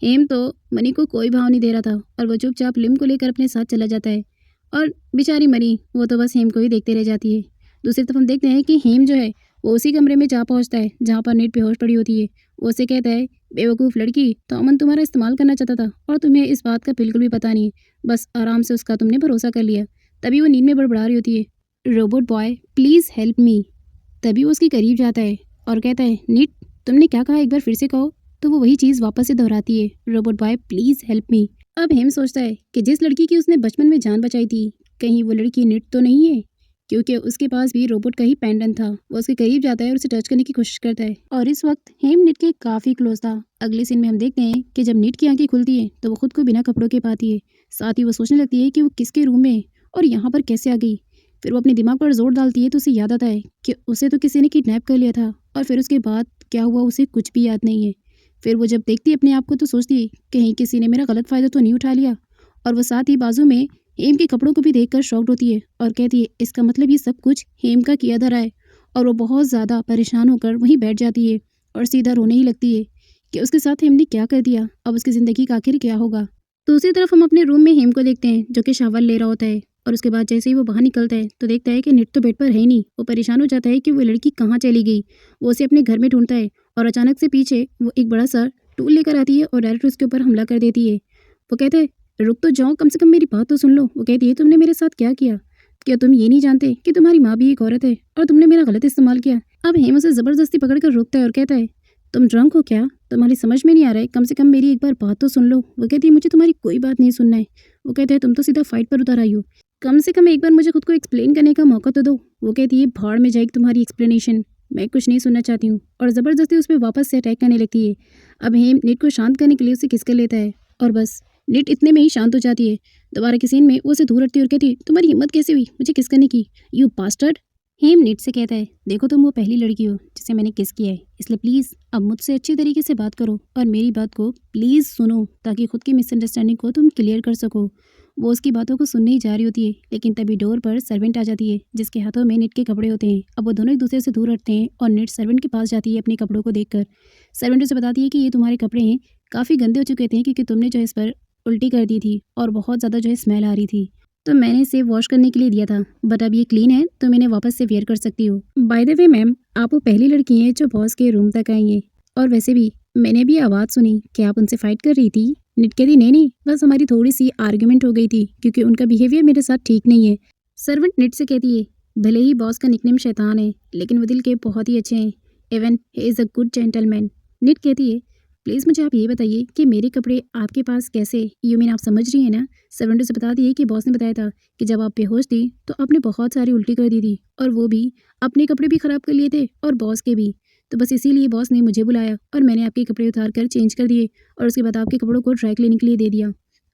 हेम तो मनी को कोई भाव नहीं दे रहा था और वो चुपचाप लिम को लेकर अपने साथ चला जाता है, और बेचारी मनी वो तो बस हेम को ही देखते रह जाती है। दूसरी तरफ हम देखते हैं कि हेम जो है वो उसी कमरे में जा पहुंचता है जहाँ पर नीट बेहोश पड़ी होती है। वो उसे कहता है बेवकूफ़ लड़की, थॉमन तुम्हारा इस्तेमाल करना चाहता था और तुम्हें इस बात का बिल्कुल भी पता नहीं है, बस आराम से उसका तुमने भरोसा कर लिया। तभी वो नींद में बड़बड़ा रही होती है robot boy please help me. तभी वो उसके करीब जाता है और कहता है नीट तुमने क्या कहा, एक बार फिर से कहो। तो वो वही चीज़ वापस से दोहराती है robot boy please help me. अब हेम सोचता है कि जिस लड़की की उसने बचपन में जान बचाई थी कहीं वो लड़की नीट तो नहीं है, क्योंकि उसके पास भी रोबोट का ही पेंडेंट था। वो उसके करीब जाता है और उसे टच करने की कोशिश करता है, और इस वक्त हेम नीट के काफ़ी क्लोज था। अगले सीन में हम देखते हैं कि जब नीट की आंखें खुलती है तो वो खुद को बिना कपड़ों के पाती है। साथ ही वो सोचने लगती है कि वो किसके रूम में है और यहाँ पर कैसे आ गई। फिर वो अपने दिमाग पर जोर डालती है तो उसे याद आता है कि उसे तो किसी ने किडनैप कर लिया था, और फिर उसके बाद क्या हुआ उसे कुछ भी याद नहीं है। फिर वो जब देखती है अपने आप को तो सोचती है कहीं किसी ने मेरा गलत फ़ायदा तो नहीं उठा लिया। और वो साथ ही बाजू में हेम के कपड़ों को भी देखकर शॉक्ड होती है और कहती है इसका मतलब ये सब कुछ हेम का किया धरा है। और वो बहुत ज़्यादा परेशान होकर वहीं बैठ जाती है और सीधा रोने ही लगती है कि उसके साथ हेम ने क्या कर दिया, अब उसकी ज़िंदगी का आखिर क्या होगा। दूसरी तरफ हम अपने रूम में हेम को देखते हैं जो कि शावर ले रहा होता है, और उसके बाद जैसे ही वो बाहर निकलता है तो देखता है कि निट तो बेड पर है ही नहीं। वो परेशान हो जाता है कि वो लड़की कहाँ चली गई। वो उसे अपने घर में ढूंढता है और अचानक से पीछे वो एक बड़ा सा टूल लेकर आती है और डायरेक्ट उसके ऊपर हमला कर देती है। वो कहते हैं रुक तो जाओ, कम से कम मेरी बात तो सुन लो। वो कहती है तुमने मेरे साथ क्या किया? क्या तुम ये नहीं जानते कि तुम्हारी माँ भी एक औरत है और तुमने मेरा गलत इस्तेमाल किया? अब हेम उसे ज़बरदस्ती पकड़कर रोकता है और कहता है तुम ड्रंक हो क्या? तुम्हारी समझ में नहीं आ रहा है, कम से कम मेरी एक बार बात तो सुन लो। वो कहती है मुझे तुम्हारी कोई बात नहीं सुनना है। वो कहते हैं तुम तो सीधा फाइट पर उतर आई हो, कम से कम एक बार मुझे खुद को एक्सप्लेन करने का मौका तो दो। वो कहती है भाड़ में जाएगी तुम्हारी एक्सप्लेनेशन, मैं कुछ नहीं सुनना चाहती हूँ, और ज़बरदस्ती उस पर वापस से अटैक करने लगती है। अब हेम नीट को शांत करने के लिए उसे किस कर लेता है और बस नीट इतने में ही शांत हो जाती है। दोबारा के सीन में वो उसे दूर हटती है और कहती है तुम्हारी हिम्मत कैसे हुई मुझे किस करने की, यू बास्टर्ड। हेम नीट से कहता है देखो तुम वो पहली लड़की हो जिसे मैंने किस किया है, इसलिए प्लीज़ अब मुझसे अच्छी तरीके से बात करो और मेरी बात को प्लीज़ सुनो ताकि खुद की मिसअंडरस्टैंडिंग को तुम क्लियर कर सको। वो उसकी बातों को सुनने ही जा रही होती है, लेकिन तभी डोर पर सर्वेंट आ जाती है जिसके हाथों में निट के कपड़े होते हैं। अब वो दोनों एक दूसरे से दूर हटते हैं और निट सर्वेंट के पास जाती है अपने कपड़ों को देखकर। सर्वेंट उसे बताती है कि ये तुम्हारे कपड़े हैं, काफ़ी गंदे हो चुके थे क्योंकि तुमने जो है इस पर उल्टी कर दी थी और बहुत ज़्यादा जो है स्मेल आ रही थी, तो मैंने इसे वॉश करने के लिए दिया था, बट अब ये क्लीन है तो मैंने वापस से वेयर कर सकती हो। बाय द वे मैम, आप वो पहली लड़की हैं जो बॉस के रूम तक आई हैं, और वैसे भी मैंने भी आवाज़ सुनी कि आप उनसे फाइट कर रही थी। निट कहती नहीं नहीं, बस हमारी थोड़ी सी आर्ग्यूमेंट हो गई थी क्योंकि उनका बिहेवियर मेरे साथ ठीक नहीं है। सर्वेंट निट से कहती है भले ही बॉस का निकनेम शैतान है लेकिन वो दिल के बहुत ही अच्छे हैं, even he is a good gentleman. निट कहती है प्लीज़ मुझे आप ये बताइए कि मेरे कपड़े आपके पास कैसे, यू मीन आप समझ रही हैं ना। सर्वेंट उसे बता दिए कि बॉस ने बताया था कि जब आप बेहोश थी तो आपने बहुत सारी उल्टी कर दी थी, और वो भी अपने कपड़े भी ख़राब कर लिए थे और बॉस के भी। तो बस इसीलिए बॉस ने मुझे बुलाया और मैंने आपके कपड़े उतार कर चेंज कर दिए और उसके बाद आपके कपड़ों को ड्राई क्लीनिंग के लिए दे दिया।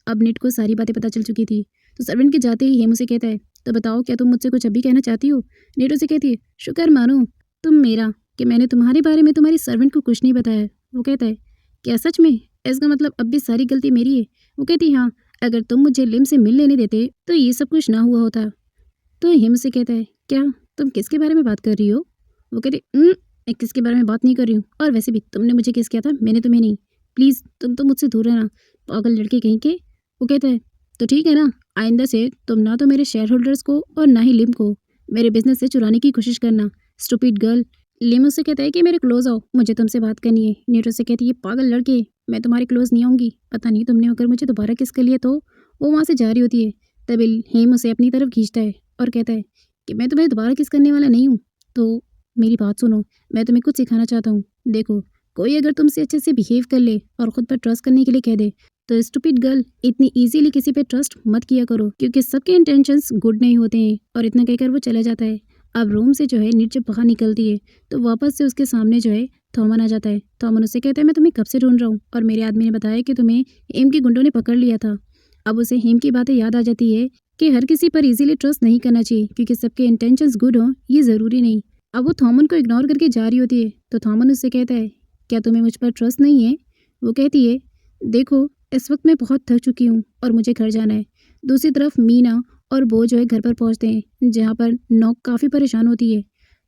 अब निट को सारी बातें पता चल चुकी थी, तो सर्वेंट के जाते ही हेम उसे कहता है, तो बताओ क्या तुम मुझसे कुछ अभी कहना चाहती हो? निट उसे कहती है, शुक्र मानो तुम मेरा कि मैंने तुम्हारे बारे में तुम्हारी सर्वेंट को कुछ नहीं बताया। वो कहता है, क्या सच में? इसका मतलब अब भी सारी गलती मेरी है? वो कहती, हाँ, अगर तुम मुझे लिम से मिल लेने देते तो ये सब कुछ ना हुआ होता। तो हिम से कहता है, क्या तुम किसके बारे में बात कर रही हो? वो कहती, मैं किसके बारे में बात नहीं कर रही हूँ, और वैसे भी तुमने मुझे किस किया था, मैंने तुम्हें नहीं। प्लीज़ तुम तो मुझसे दूर रहना, पागल लड़के कहीं के। वो कहता है, तो ठीक है ना, आइंदा से तुम ना तो मेरे शेयर होल्डर्स को और ना ही लिम को मेरे बिजनेस से चुराने की कोशिश करना, स्टूपिड गर्ल। लिम उससे कहता है कि मेरे क्लोज आओ, मुझे तुमसे बात करनी है। नीटो से कहती है, पागल लड़के, मैं तुम्हारे क्लोज नहीं आऊँगी। पता नहीं तुमने अगर मुझे दोबारा किस कर लिया तो। वो वहाँ से जा रही होती है, तभी हेम उसे अपनी तरफ खींचता है और कहता है कि मैं तुम्हें दोबारा किस करने वाला नहीं हूँ। तो मेरी बात सुनो, मैं तुम्हें कुछ सिखाना चाहता हूँ। देखो, कोई अगर तुमसे अच्छे से बिहेव कर ले और खुद पर ट्रस्ट करने के लिए कह दे, तो स्टूपिड गर्ल, इतनी इजीली किसी पे ट्रस्ट मत किया करो, क्योंकि सबके इंटेंशंस गुड नहीं होते हैं। और इतना कहकर वो चला जाता है। अब रूम से जो है निट जब बाहर निकलती है तो वापस से उसके सामने जो है थॉमन आ जाता है। थॉमन उससे कहता है, मैं तुम्हें कब से ढूंढ रहा हूँ और मेरे आदमी ने बताया कि तुम्हें हेम के गुंडों ने पकड़ लिया था। अब उसे हेम की बातें याद आ जाती है कि हर किसी पर इजीली ट्रस्ट नहीं करना चाहिए, क्योंकि सबके इंटेंशंस गुड हों ये ज़रूरी नहीं। अब वो थॉमन को इग्नोर करके जा रही होती है, तो थॉमन उससे कहता है, क्या तुम्हें मुझ पर ट्रस्ट नहीं है? वो कहती है, देखो, इस वक्त मैं बहुत थक चुकी हूँ और मुझे घर जाना है। दूसरी तरफ मीना और बो जो है घर पर पहुँचते हैं, जहाँ पर नॉक काफ़ी परेशान होती है।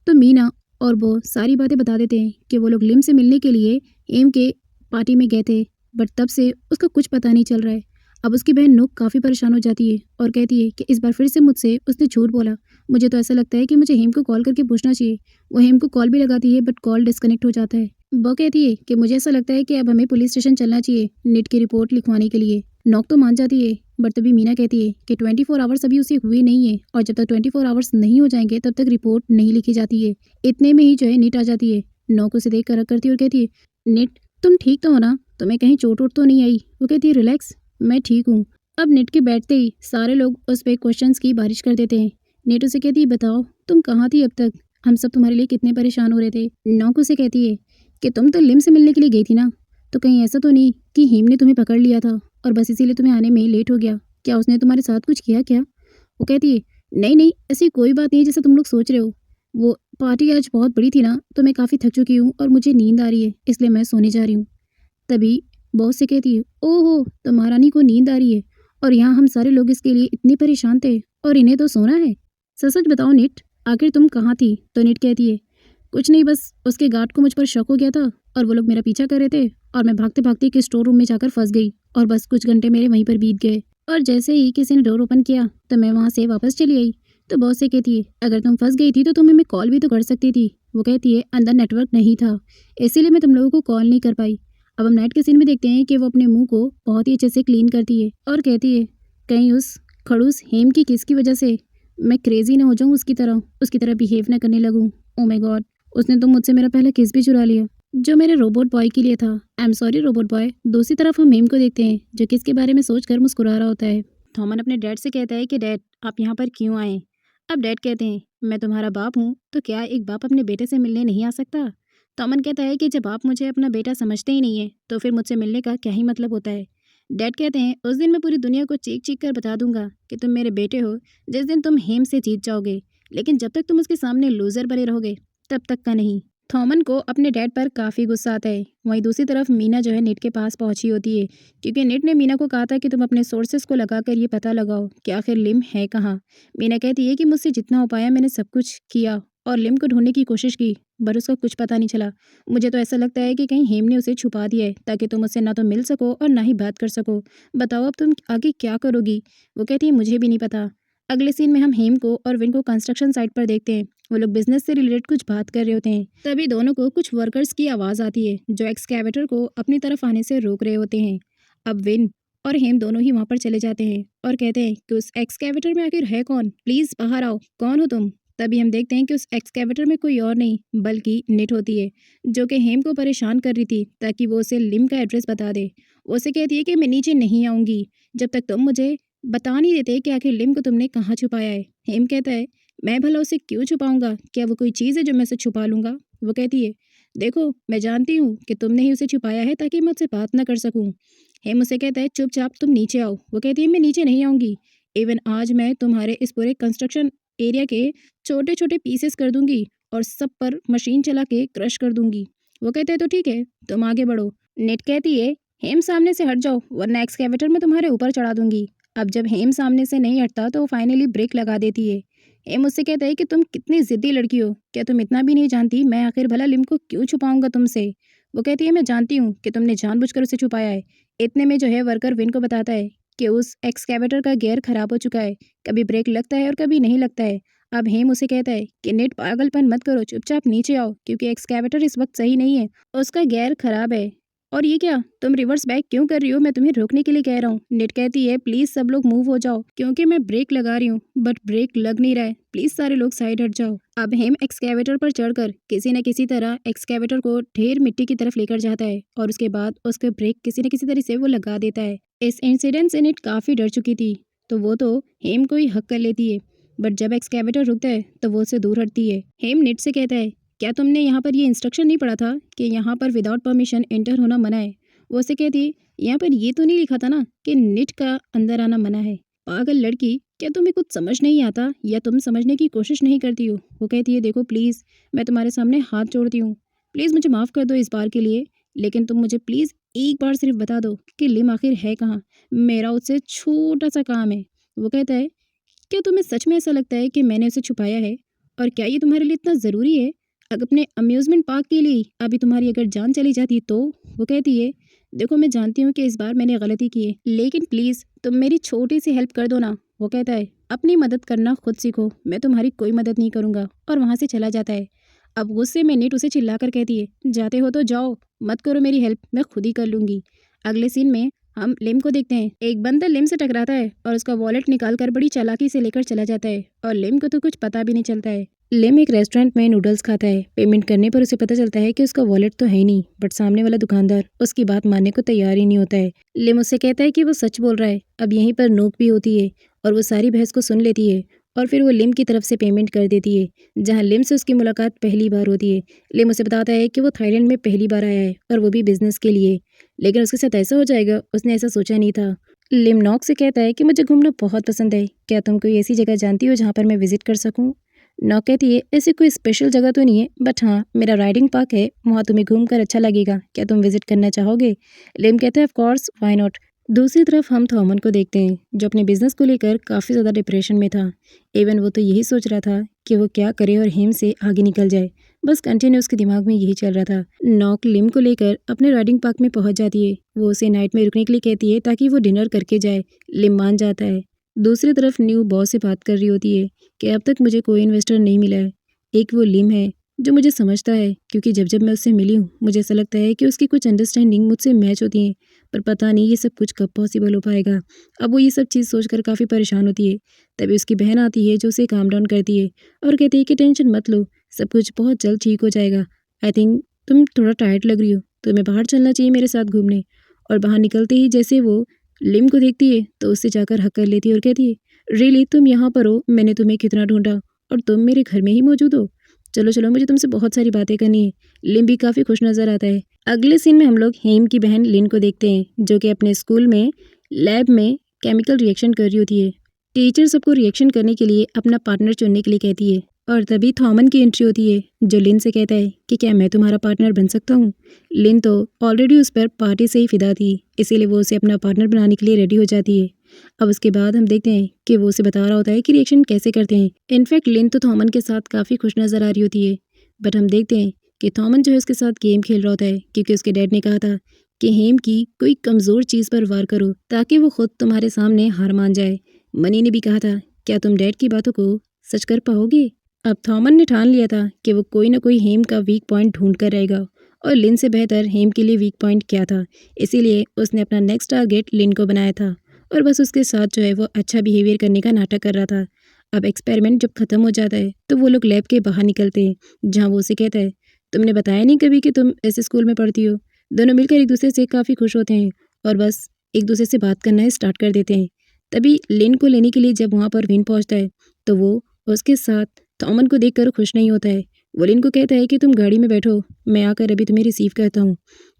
तो मीना और बो सारी बातें बता देते हैं कि वो लोग लिम से मिलने के लिए एम के पार्टी में गए थे, बट तब से उसका कुछ पता नहीं चल रहा है। अब उसकी बहन नोक काफ़ी परेशान हो जाती है और कहती है कि इस बार फिर से मुझसे उसने झूठ बोला। मुझे तो ऐसा लगता है कि मुझे हेम को कॉल करके पूछना चाहिए। वो हेम को कॉल भी लगाती है, बट कॉल डिस्कनेक्ट हो जाता है। वो कहती है कि मुझे ऐसा लगता है कि अब हमें पुलिस स्टेशन चलना चाहिए निट की रिपोर्ट लिखवाने के लिए। नॉक तो मान जाती है, बट तभी मीना कहती है कि 24 आवर्स अभी उसे हुए नहीं है, और जब तक 24 आवर्स नहीं हो जाएंगे तब तक रिपोर्ट नहीं लिखी जाती है। इतने में ही जो है निट आ जाती है। नॉक उसे देख कर रख करती है और कहती है, निट, तुम ठीक तो हो ना? तुम्हें कहीं चोट वोट तो नहीं आई? वो कहती है, रिलैक्स, मैं ठीक हूँ। अब निट के बैठते ही सारे लोग उस पर क्वेश्चंस की बारिश कर देते हैं। निट उसे कहती है, बताओ तुम कहाँ थी अब तक? हम सब तुम्हारे लिए कितने परेशान हो रहे थे। नॉक उसे कहती है कि तुम तो लिम से मिलने के लिए गई थी ना, तो कहीं ऐसा तो नहीं कि हेम ने तुम्हें पकड़ लिया था और बस इसीलिए तुम्हें आने में लेट हो गया? क्या उसने तुम्हारे साथ कुछ किया क्या? वो कहती है, नहीं नहीं, ऐसी कोई बात नहीं है जैसा तुम लोग सोच रहे हो। वो पार्टी आज बहुत बड़ी थी ना, तो मैं काफ़ी थक चुकी हूँ और मुझे नींद आ रही है, इसलिए मैं सोने जा रही हूँ। तभी बॉस से कहती है, ओहो, तो महारानी को नींद आ रही है और यहाँ हम सारे लोग इसके लिए इतने परेशान थे और इन्हें तो सोना है। सच सच बताओ निट, आखिर तुम कहाँ थी? तो निट कहती है, कुछ नहीं, बस उसके गार्ड को मुझ पर शक हो गया था और वो लोग मेरा पीछा कर रहे थे और मैं भागते भागते एक स्टोर रूम में जाकर फंस गई और बस कुछ घंटे मेरे वहीं पर बीत गए, और जैसे ही किसी ने डोर ओपन किया तो मैं वहाँ से वापस चली आई। तो बॉस से कहती है, अगर तुम फंस गई थी तो तुम हमें कॉल भी तो कर सकती थी। वो कहती है, अंदर नेटवर्क नहीं था, इसीलिए मैं तुम लोगों को कॉल नहीं कर पाई। अब हम नाइट के सीन में देखते हैं कि वो अपने मुंह को बहुत ही अच्छे से क्लीन करती है और कहती है, कहीं उस खड़ूस हेम की किस की वजह से मैं क्रेजी ना हो जाऊँ, उसकी तरह बिहेव ना करने लगूँ। ओ माय गॉड, उसने तो मुझसे मेरा पहला किस भी चुरा लिया जो मेरे रोबोट बॉय के लिए था। I am sorry robot boy. दूसरी तरफ हम हेम को देखते हैं जो किस के बारे में सोचकर मुस्कुरा रहा होता है। थॉमन अपने डैड से कहता है कि डैड, आप यहाँ पर क्यों आए? अब डैड कहते हैं, मैं तुम्हारा बाप हूँ, तो क्या एक बाप अपने बेटे से मिलने नहीं आ सकता? थॉमन कहता है कि जब आप मुझे अपना बेटा समझते ही नहीं है तो फिर मुझसे मिलने का क्या ही मतलब होता है? डैड कहते हैं, उस दिन मैं पूरी दुनिया को चीख चीख कर बता दूंगा कि तुम मेरे बेटे हो, जिस दिन तुम हेम से जीत जाओगे, लेकिन जब तक तुम उसके सामने लूजर बने रहोगे तब तक का नहीं। थॉमन को अपने डैड पर काफ़ी गुस्सा आता है। वहीं दूसरी तरफ मीना जो है निट के पास पहुंची होती है, क्योंकि निट ने मीना को कहा था कि तुम अपने सोर्सेस को लगाकर ये पता लगाओ कि आखिर लिम है कहाँ। मीना कहती है कि मुझसे जितना हो पाया मैंने सब कुछ किया और लिम को ढूंढने की कोशिश की, पर उसका कुछ पता नहीं चला। मुझे तो ऐसा लगता है कि कहीं हेम ने उसे छुपा दिया है ताकि तुम उससे ना तो मिल सको और ना ही बात कर सको। बताओ अब तुम आगे क्या करोगी? वो कहती है, मुझे भी नहीं पता। अगले सीन में हम हेम को और विन को कंस्ट्रक्शन साइट पर देखते हैं। वो लोग बिजनेस से रिलेटेड कुछ बात कर रहे होते हैं। तभी दोनों को कुछ वर्कर्स की आवाज़ आती है जो एक्सकैवेटर को अपनी तरफ आने से रोक रहे होते हैं। अब विन और हेम दोनों ही वहां पर चले जाते हैं और कहते हैं कि उस एक्सकैवेटर में आखिर है कौन, प्लीज़ बाहर आओ, कौन हो तुम? तभी हम देखते हैं कि उस एक्सकैवेटर में कोई और नहीं बल्कि निट होती है, जो कि हेम को परेशान कर रही थी ताकि वो उसे लिम का एड्रेस बता दे। वो उसे कहती है कि मैं नीचे नहीं आऊँगी जब तक तुम मुझे बता नहीं देते कि आखिर लिम को तुमने कहाँ छुपाया है। हेम कहता है, मैं भला उसे क्यों छुपाऊंगा? क्या वो कोई चीज़ है जो मैं उसे छुपा लूंगा? वो कहती है, देखो, मैं जानती हूँ कि तुमने ही उसे छुपाया है ताकि मैं उससे बात ना कर सकूँ। हेम उसे कहता है, चुपचाप तुम नीचे आओ। वो कहती है, मैं नीचे नहीं आऊँगी। इवन आज मैं तुम्हारे इस पूरे कंस्ट्रक्शन एरिया के छोटे-छोटे पीसेस कर दूँगी और सब पर मशीन चला के क्रश कर दूँगी। वो कहते हैं, तो ठीक है, तुम आगे बढ़ो। नेट कहती है, हेम सामने से हट जाओ वरना एक्सकैवेटर मैं तुम्हारे ऊपर चढ़ा दूँगी। अब जब हेम सामने से नहीं हटता तो वो फाइनली ब्रेक लगा देती है। हेम उससे कहता है कि तुम कितनी ज़िद्दी लड़की हो। क्या तुम इतना भी नहीं जानती मैं आखिर भला लिम को क्यों छुपाऊँगा तुमसे? वो कहती है, मैं जानती हूँ कि तुमने जानबूझकर उसे छुपाया है। इतने में जो है वर्कर विन को बताता है कि उस एक्सकैवेटर का गियर खराब हो चुका है। कभी ब्रेक लगता है और कभी नहीं लगता है। अब हेम उसे कहता है कि नेट पागलपन मत करो, चुपचाप नीचे आओ क्योंकि एक्सकैवेटर इस वक्त सही नहीं है। उसका गियर खराब है। और ये क्या, तुम रिवर्स बैक क्यों कर रही हो? मैं तुम्हें रोकने के लिए कह रहा हूँ। नेट कहती है, प्लीज सब लोग मूव हो जाओ क्योंकि मैं ब्रेक लगा रही हूँ बट ब्रेक लग नहीं रहा है। प्लीज सारे लोग साइड हट जाओ। अब हेम एक्सकैवेटर पर चढ़कर किसी न किसी तरह एक्सकैवेटर को ढेर मिट्टी की तरफ लेकर जाता है और उसके बाद उसके ब्रेक किसी न किसी तरह से वो लगा देता है। इस इंसिडेंट से नेट काफी डर चुकी थी तो वो तो हेम को ही हक कर लेती है। बट जब एक्सकैवेटर रुकता है तो वो उससे दूर हटती है। हेम नेट से कहता है, क्या तुमने यहाँ पर ये इंस्ट्रक्शन नहीं पढ़ा था कि यहाँ पर विदाउट परमिशन एंटर होना मना है? वो उसे कहती है, यहाँ पर ये तो नहीं लिखा था ना कि नेट का अंदर आना मना है। पागल लड़की, क्या तुम्हें कुछ समझ नहीं आता या तुम समझने की कोशिश नहीं करती हो? वो कहती है, देखो प्लीज़, मैं तुम्हारे सामने हाथ जोड़ती हूँ। प्लीज़ मुझे माफ़ कर दो इस बार के लिए, लेकिन तुम मुझे प्लीज़ एक बार सिर्फ बता दो कि लिम आखिर है कहाँ? मेरा उससे छोटा सा काम है। वो कहता है, क्या तुम्हें सच में ऐसा लगता है कि मैंने उसे छुपाया है? और क्या ये तुम्हारे लिए इतना ज़रूरी है? अगर अपने अम्यूज़मेंट पार्क के लिए अभी तुम्हारी अगर जान चली जाती तो? वो कहती है, देखो मैं जानती हूँ कि इस बार मैंने गलती की है, लेकिन प्लीज़ तुम मेरी छोटी सी हेल्प कर दो ना। वो कहता है, अपनी मदद करना खुद सीखो, मैं तुम्हारी कोई मदद नहीं करूँगा। और वहाँ से चला जाता है। अब गुस्से में नेट उसे चिल्लाकर कहती है, जाते हो तो जाओ, मत करो मेरी हेल्प, मैं खुद ही कर लूँगी। अगले सीन में हम लिम को देखते हैं। एक बंदर लिम से टकराता है और उसका वॉलेट निकालकर बड़ी चालाकी से लेकर चला जाता है और लिम को तो कुछ पता भी नहीं चलता है। लिम एक रेस्टोरेंट में नूडल्स खाता है। पेमेंट करने पर उसे पता चलता है कि उसका वॉलेट तो है ही नहीं, बट सामने वाला दुकानदार उसकी बात मानने को तैयार ही नहीं होता है। लिम उससे कहता है कि वो सच बोल रहा है। अब यहीं पर नोक भी होती है और वो सारी बहस को सुन लेती है और फिर वो लिम की तरफ से पेमेंट कर देती है। जहाँ लिम से उसकी मुलाकात पहली बार होती है। लिम उसे बताता है कि वो थाईलैंड में पहली बार आया है और वो भी बिजनेस के लिए, लेकिन उसके साथ ऐसा हो जाएगा उसने ऐसा सोचा नहीं था। लिम नॉक से कहता है कि मुझे घूमना बहुत पसंद है, क्या तुम कोई ऐसी जगह जानती हो जहाँ पर मैं विजिट कर सकूँ? नॉक कहती है, ऐसी कोई स्पेशल जगह तो नहीं है, बट हाँ मेरा राइडिंग पार्क है, वहाँ तुम्हें घूमकर अच्छा लगेगा, क्या तुम विजिट करना चाहोगे? लिम कहता है, ऑफ कोर्स, व्हाई नॉट। दूसरी तरफ हम थॉमन को देखते हैं जो अपने बिजनेस को लेकर काफ़ी ज़्यादा डिप्रेशन में था। इवन वो तो यही सोच रहा था कि वो क्या करे और हेम से आगे निकल जाए। बस कंटिन्यू उसके दिमाग में यही चल रहा था। नॉक लिम को लेकर अपने राइडिंग पार्क में पहुंच जाती है। वो उसे नाइट में रुकने के लिए कहती है ताकि वो डिनर करके जाए। लिम मान जाता है। दूसरी तरफ न्यू बॉस से बात कर रही होती है कि अब तक मुझे कोई इन्वेस्टर नहीं मिला है। एक वो लिम है जो मुझे समझता है, क्योंकि जब जब मैं उससे मिली हूँ मुझे ऐसा लगता है कि उसकी कुछ अंडरस्टैंडिंग मुझसे मैच होती है, पर पता नहीं ये सब कुछ कब पॉसिबल हो पाएगा। अब वो ये सब चीज़ सोचकर काफ़ी परेशान होती है। तभी उसकी बहन आती है जो उसे काम डाउन करती है और कहती है कि टेंशन मत लो, सब कुछ बहुत जल्द ठीक हो जाएगा। आई थिंक तुम थोड़ा टायर्ड लग रही हो, तुम्हें बाहर चलना चाहिए मेरे साथ घूमने। और बाहर निकलते ही जैसे वो लिम को देखती है तो उससे जाकर हक कर लेती है और कहती है, रियली तुम यहाँ पर हो? मैंने तुम्हें कितना ढूंढा और तुम मेरे घर में ही मौजूद हो। चलो चलो, मुझे तुमसे बहुत सारी बातें करनी है। लिम भी काफ़ी खुश नज़र आता है। अगले सीन में हम लोग हेम की बहन लिन को देखते हैं जो कि अपने स्कूल में लैब में केमिकल रिएक्शन कर रही होती है। टीचर सबको रिएक्शन करने के लिए अपना पार्टनर चुनने के लिए कहती है और तभी थॉमन की एंट्री होती है जो लिन से कहता है कि क्या मैं तुम्हारा पार्टनर बन सकता हूँ। लिन तो ऑलरेडी उस पर पार्टी से ही फिदा थी, इसीलिए वो उसे अपना पार्टनर बनाने के लिए रेडी हो जाती है। अब उसके बाद हम देखते हैं कि वो उसे बता रहा होता है कि रिएक्शन कैसे करते हैं। इनफैक्ट लिन तो थॉमन के साथ काफ़ी खुश नज़र आ रही होती है, बट हम देखते हैं कि थॉमन जो है उसके साथ गेम खेल रहा होता है क्योंकि उसके डैड ने कहा था कि हेम की कोई कमज़ोर चीज़ पर वार करो ताकि वो खुद तुम्हारे सामने हार मान जाए। मनी ने भी कहा था, क्या तुम डैड की बातों को सच कर पाओगे? अब थॉमन ने ठान लिया था कि वो कोई ना कोई हेम का वीक पॉइंट ढूंढ कर रहेगा और लिन से बेहतर हेम के लिए वीक पॉइंट क्या था, इसीलिए उसने अपना नेक्स्ट टारगेट लिन को बनाया था और बस उसके साथ जो है वो अच्छा बिहेवियर करने का नाटक कर रहा था। अब एक्सपेरिमेंट जब ख़त्म हो जाता है तो वो लोग लैब के बाहर निकलते हैं जहाँ वो उसे कहता है, तुमने बताया नहीं कभी कि तुम ऐसे स्कूल में पढ़ती हो। दोनों मिलकर एक दूसरे से काफ़ी खुश होते हैं और बस एक दूसरे से बात करना स्टार्ट कर देते हैं। तभी लिन को लेने के लिए जब वहाँ पर विन पहुँचता है तो वो उसके साथ थॉमन को देखकर खुश नहीं होता है। वो लिन को कहता है कि तुम गाड़ी में बैठो, मैं आकर अभी तुम्हें रिसीव करता हूँ।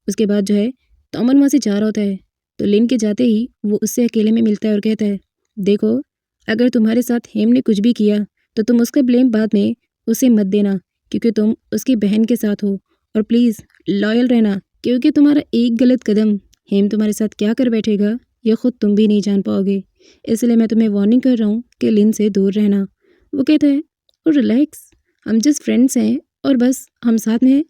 उसके बाद जो है तोमन वहाँ से जा रहा होता है, तो लिन के जाते ही वो उससे अकेले में मिलता है और कहता है, देखो, अगर तुम्हारे साथ हेम ने कुछ भी किया तो तुम उसका ब्लेम बाद में उसे मत देना, क्योंकि तुम उसकी बहन के साथ हो। और प्लीज़ लॉयल रहना, क्योंकि तुम्हारा एक गलत कदम हेम तुम्हारे साथ क्या कर बैठेगा ये खुद तुम भी नहीं जान पाओगे। इसलिए मैं तुम्हें वार्निंग कर रहा हूँ कि लिन से दूर रहना। वो कहता है, और रिलैक्स, हम जस्ट फ्रेंड्स हैं और बस हम साथ में हैं,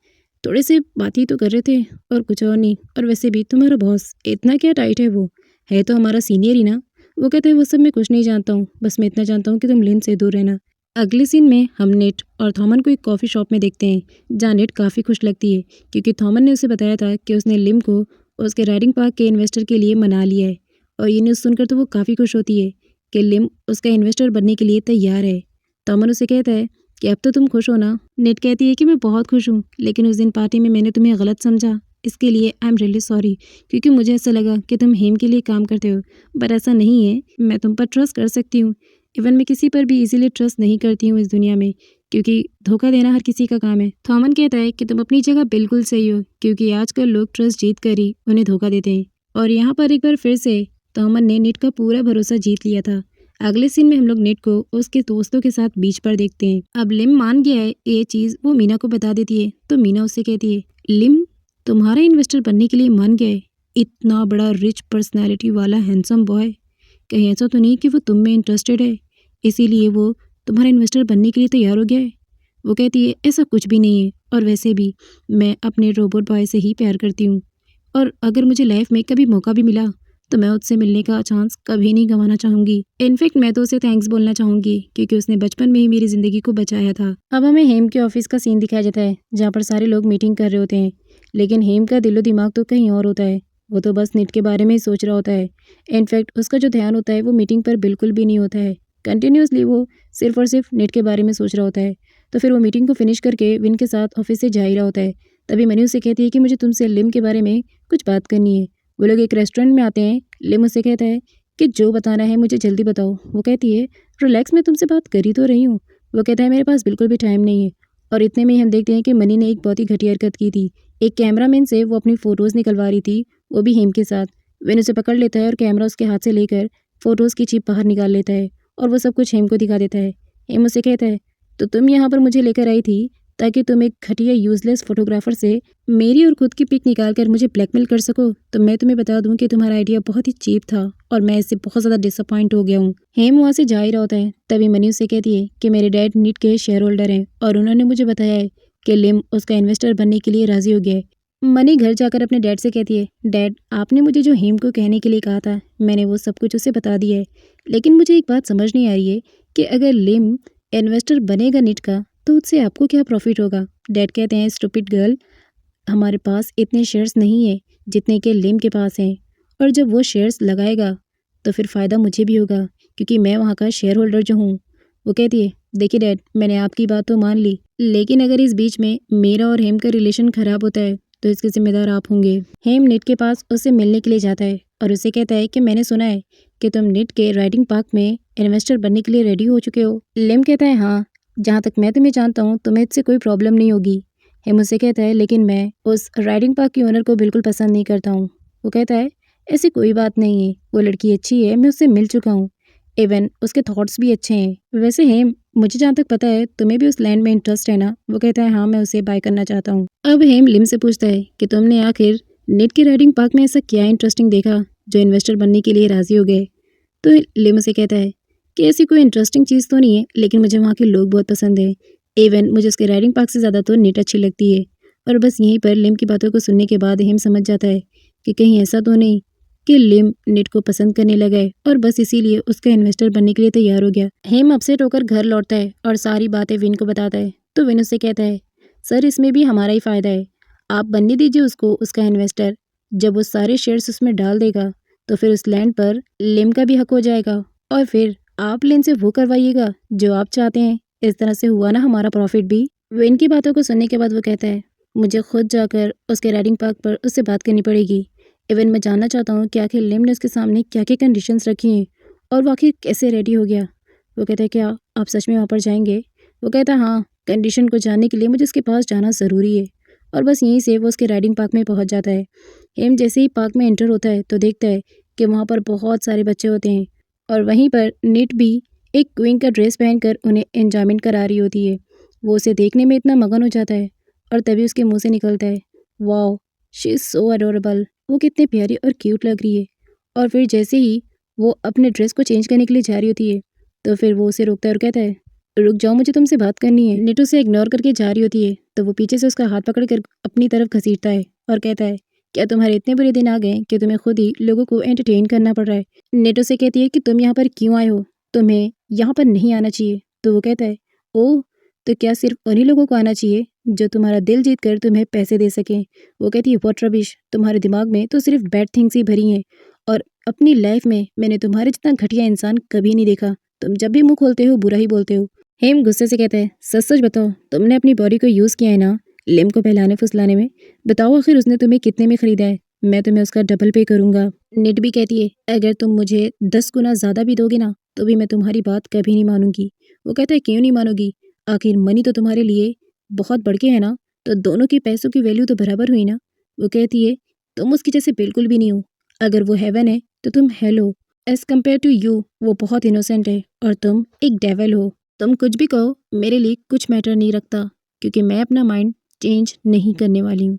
थोड़े से बात ही तो कर रहे थे और कुछ और नहीं। और वैसे भी तुम्हारा बॉस इतना क्या टाइट है, वो है तो हमारा सीनियर ही ना। वो कहता है, वो सब मैं कुछ नहीं जानता हूँ, बस मैं इतना जानता हूँ कि तुम लिन से दूर रहना। अगले सीन में हम नेट और थॉमन को एक कॉफ़ी शॉप में देखते हैं, जहाँ नेट काफ़ी खुश लगती है क्योंकि थॉमन ने उसे बताया था कि उसने लिम को उसके राइडिंग पार्क के इन्वेस्टर के लिए मना लिया है। और ये न्यूज़ सुनकर तो वो काफ़ी खुश होती है कि लिम उसका इन्वेस्टर बनने के लिए तैयार है। थॉमन उसे कहता है कि अब तो तुम खुश हो ना। नेट कहती है कि मैं बहुत खुश हूँ, लेकिन उस दिन पार्टी में मैंने तुम्हें गलत समझा, इसके लिए आई एम रियली सॉरी, क्योंकि मुझे ऐसा लगा कि तुम हेम के लिए काम करते हो, बट ऐसा नहीं है। मैं तुम पर ट्रस्ट कर सकती हूँ। इवन मैं किसी पर भी इजीली ट्रस्ट नहीं करती हूँ इस दुनिया में, क्योंकि धोखा देना हर किसी का काम है। थॉमन कहता है कि तुम अपनी जगह बिल्कुल सही हो, क्योंकि आजकल लोग ट्रस्ट जीत कर ही उन्हें धोखा देते हैं। और यहाँ पर एक बार फिर से थॉमन ने नेट का पूरा भरोसा जीत लिया था। अगले सीन में हम लोग नेट को उसके दोस्तों के साथ बीच पर देखते हैं। अब लिम मान गया है ये चीज़, वो मीना को बता देती है। तो मीना उससे कहती है, लिम तुम्हारा इन्वेस्टर बनने के लिए मान गया है, इतना बड़ा रिच पर्सनैलिटी वाला हैंडसम बॉय, कहीं ऐसा तो नहीं कि वो तुम में इंटरेस्टेड है इसीलिए वो तुम्हारा इन्वेस्टर बनने के लिए तैयार हो गया है। वो कहती है, ऐसा कुछ भी नहीं है, और वैसे भी मैं अपने रोबोट बॉय से ही प्यार करती हूँ, और अगर मुझे लाइफ में कभी मौका भी मिला तो मैं उससे मिलने का चांस कभी नहीं गंवाना चाहूँगी। इनफैक्ट मैं तो उसे थैंक्स बोलना चाहूँगी, क्योंकि उसने बचपन में ही मेरी ज़िंदगी को बचाया था। अब हमें हेम के ऑफिस का सीन दिखाया जाता है, जहाँ पर सारे लोग मीटिंग कर रहे होते हैं, लेकिन हेम का दिलो दिमाग तो कहीं और होता है। वो तो बस नेट के बारे में ही सोच रहा होता है। इनफैक्ट उसका जो ध्यान होता है वो मीटिंग पर बिल्कुल भी नहीं होता है। कंटिन्यूसली वो सिर्फ और सिर्फ नेट के बारे में सोच रहा होता है। तो फिर वो मीटिंग को फिनिश करके विन के साथ ऑफिस से जा ही रहा होता है। तभी मनी उसे कहती है कि मुझे तुमसे लिम के बारे में कुछ बात करनी है। वो लोग एक रेस्टोरेंट में आते हैं। लिम उससे कहता है कि जो बताना है मुझे जल्दी बताओ। वो कहती है, रिलैक्स, मैं तुमसे बात कर ही तो रही हूँ। वो कहता है, मेरे पास बिल्कुल भी टाइम नहीं है। और इतने में ही हम देखते हैं कि मनी ने एक बहुत ही घटिया हरकत की थी। एक कैमरामैन से वो अपनी फ़ोटोज़ निकलवा रही थी, वो भी हेम के साथ। विन उसे पकड़ लेता है और कैमरा उसके हाथ से लेकर फ़ोटोज़ की चिप बाहर निकाल लेता है और वो सब कुछ हेम को दिखा देता है। हेम उसे कहता है, तो तुम यहाँ पर मुझे लेकर आई थी ताकि तुम एक घटिया यूजलेस फोटोग्राफर से मेरी और खुद की पिक निकाल कर मुझे ब्लैकमेल कर सको। तो मैं तुम्हें बता दूं कि तुम्हारा आइडिया बहुत ही चीप था और मैं इससे बहुत ज़्यादा डिसअपॉइंट हो गया हूँ। हेम वहाँ से जा ही रहा होता है, तभी मनी उसे कहती है कि मेरे डैड नीट के शेयर होल्डर हैं और उन्होंने मुझे बताया है कि लिम उसका इन्वेस्टर बनने के लिए राजी हो गया है। मनी घर जाकर अपने डैड से कहती है, डैड, आपने मुझे जो हेम को कहने के लिए कहा था मैंने वो सब कुछ उसे बता दिया है, लेकिन मुझे एक बात समझ नहीं आ रही है कि अगर लिम इन्वेस्टर बनेगा नीट का तो उससे आपको क्या प्रॉफिट होगा। डैड कहते हैं, स्टूपिड गर्ल, हमारे पास इतने शेयर्स नहीं है जितने के लिम के पास हैं, और जब वो शेयर्स लगाएगा तो फिर फ़ायदा मुझे भी होगा, क्योंकि मैं वहाँ का शेयर होल्डर जो हूँ। वो कहती है, देखिए डैड, मैंने आपकी बात तो मान ली, लेकिन अगर इस बीच में मेरा और हेम का रिलेशन ख़राब होता है तो इसके ज़िम्मेदार आप होंगे। हेम निट के पास उससे मिलने के लिए जाता है और उसे कहता है कि मैंने सुना है कि तुम निट के राइडिंग पार्क में इन्वेस्टर बनने के लिए रेडी हो चुके हो। लिम कहता है, हाँ, जहाँ तक मैं तुम्हें जानता हूँ तुम्हें इससे कोई प्रॉब्लम नहीं होगी। हेम उसे कहता है, लेकिन मैं उस राइडिंग पार्क की ओनर को बिल्कुल पसंद नहीं करता हूँ। वो कहता है, ऐसी कोई बात नहीं है, वो लड़की अच्छी है, मैं उससे मिल चुका हूँ, इवन उसके थॉट्स भी अच्छे हैं। वैसे हेम, मुझे जहाँ तक पता है तुम्हें भी उस लैंड में इंटरेस्ट है ना। वो कहता है, हाँ, मैं उसे बाय करना चाहता हूँ। अब हेम लिम से पूछता है कि तुमने आखिर निट के राइडिंग पार्क में ऐसा क्या इंटरेस्टिंग देखा जो इन्वेस्टर बनने के लिए राजी हो गए। तो लिम उसे कहता है कि ऐसी कोई इंटरेस्टिंग चीज़ तो नहीं है, लेकिन मुझे वहाँ के लोग बहुत पसंद है। इवन मुझे उसके राइडिंग पार्क से ज़्यादा तो निट अच्छी लगती है। और बस यहीं पर लिम की बातों को सुनने के बाद हेम समझ जाता है कि कहीं ऐसा तो नहीं कि लिम निट को पसंद करने लगा है और बस इसीलिए उसका इन्वेस्टर बनने के लिए तैयार हो गया। हेम अपसेट होकर घर लौटता है और सारी बातें विन को बताता है। तो विन उससे कहता है, सर, इसमें भी हमारा ही फ़ायदा है, आप बनने दीजिए उसको उसका इन्वेस्टर। जब वो सारे शेयर्स उसमें डाल देगा तो फिर उस लैंड पर लिम का भी हक हो जाएगा, और फिर आप लिन से वो करवाइएगा जो आप चाहते हैं। इस तरह से हुआ ना हमारा प्रॉफिट भी। विन की बातों को सुनने के बाद वो कहता है, मुझे खुद जाकर उसके राइडिंग पार्क पर उससे बात करनी पड़ेगी। इवन मैं जानना चाहता हूँ कि आखिर लिम ने उसके सामने क्या क्या कंडीशंस रखी हैं और वो आखिर कैसे रेडी हो गया। वो कहता है, क्या आप सच में वहाँ पर जाएंगे। वो कहता है, हाँ, कंडीशन को जानने के लिए मुझे उसके पास जाना ज़रूरी है। और बस यहीं से वो उसके राइडिंग पार्क में पहुंच जाता है। हेम जैसे ही पार्क में एंटर होता है तो देखता है कि वहाँ पर बहुत सारे बच्चे होते हैं और वहीं पर निट भी एक क्वीन का ड्रेस पहनकर उन्हें एंजॉयमेंट करा रही होती है। वो उसे देखने में इतना मगन हो जाता है और तभी उसके मुंह से निकलता है, wow, she is so adorable. वो कितनी प्यारी और क्यूट लग रही है। और फिर जैसे ही वो अपने ड्रेस को चेंज करने के लिए जा रही होती है तो फिर वो उसे रोकता है और कहता है, रुक जाओ, मुझे तुमसे बात करनी है। निट उसे इग्नोर करके जा रही होती है तो वो पीछे से उसका हाथ पकड़ कर अपनी तरफ घसीटता है और कहता है, क्या तुम्हारे इतने बुरे दिन आ गए कि तुम्हें खुद ही लोगों को एंटरटेन करना पड़ रहा है। निट उसे कहती है कि तुम यहाँ पर क्यों आए हो, तुम्हें यहाँ पर नहीं आना चाहिए। तो वो कहता है, ओह, तो क्या सिर्फ उन्हीं लोगों को आना चाहिए जो तुम्हारा दिल जीत कर तुम्हें पैसे दे सकें। वो कहती है, व्हाट रबिश, तुम्हारे दिमाग में तो सिर्फ बैड थिंग्स ही भरी हैं और अपनी लाइफ में मैंने तुम्हारे जितना घटिया इंसान कभी नहीं देखा। तुम जब भी मुंह खोलते हो बुरा ही बोलते हो। हेम गुस्से से कहता है, सच सच बताओ, तुमने अपनी बॉडी को यूज़ किया है ना लिम को बहलाने फुसलाने में। बताओ आखिर उसने तुम्हें कितने में खरीदा है, मैं तुम्हें उसका डबल पे करूंगा। निट भी कहती है, अगर तुम मुझे 10 गुना ज़्यादा भी दोगे ना तो भी मैं तुम्हारी बात कभी नहीं मानूंगी। वो कहता है, क्यों नहीं मानोगी, आखिर मनी तो तुम्हारे लिए बहुत बढ़ के है ना, तो दोनों के पैसों की वैल्यू तो बराबर हुई ना। वो कहती है, तुम उसकी जैसे बिल्कुल भी नहीं हो। अगर वो हेवन है तो तुम हेल हो। एज कम्पेयर टू यू वो बहुत इनोसेंट है और तुम एक डेविल हो। तुम कुछ भी कहो, मेरे लिए कुछ मैटर नहीं रखता, क्योंकि मैं अपना माइंड चेंज नहीं करने वाली हूँ।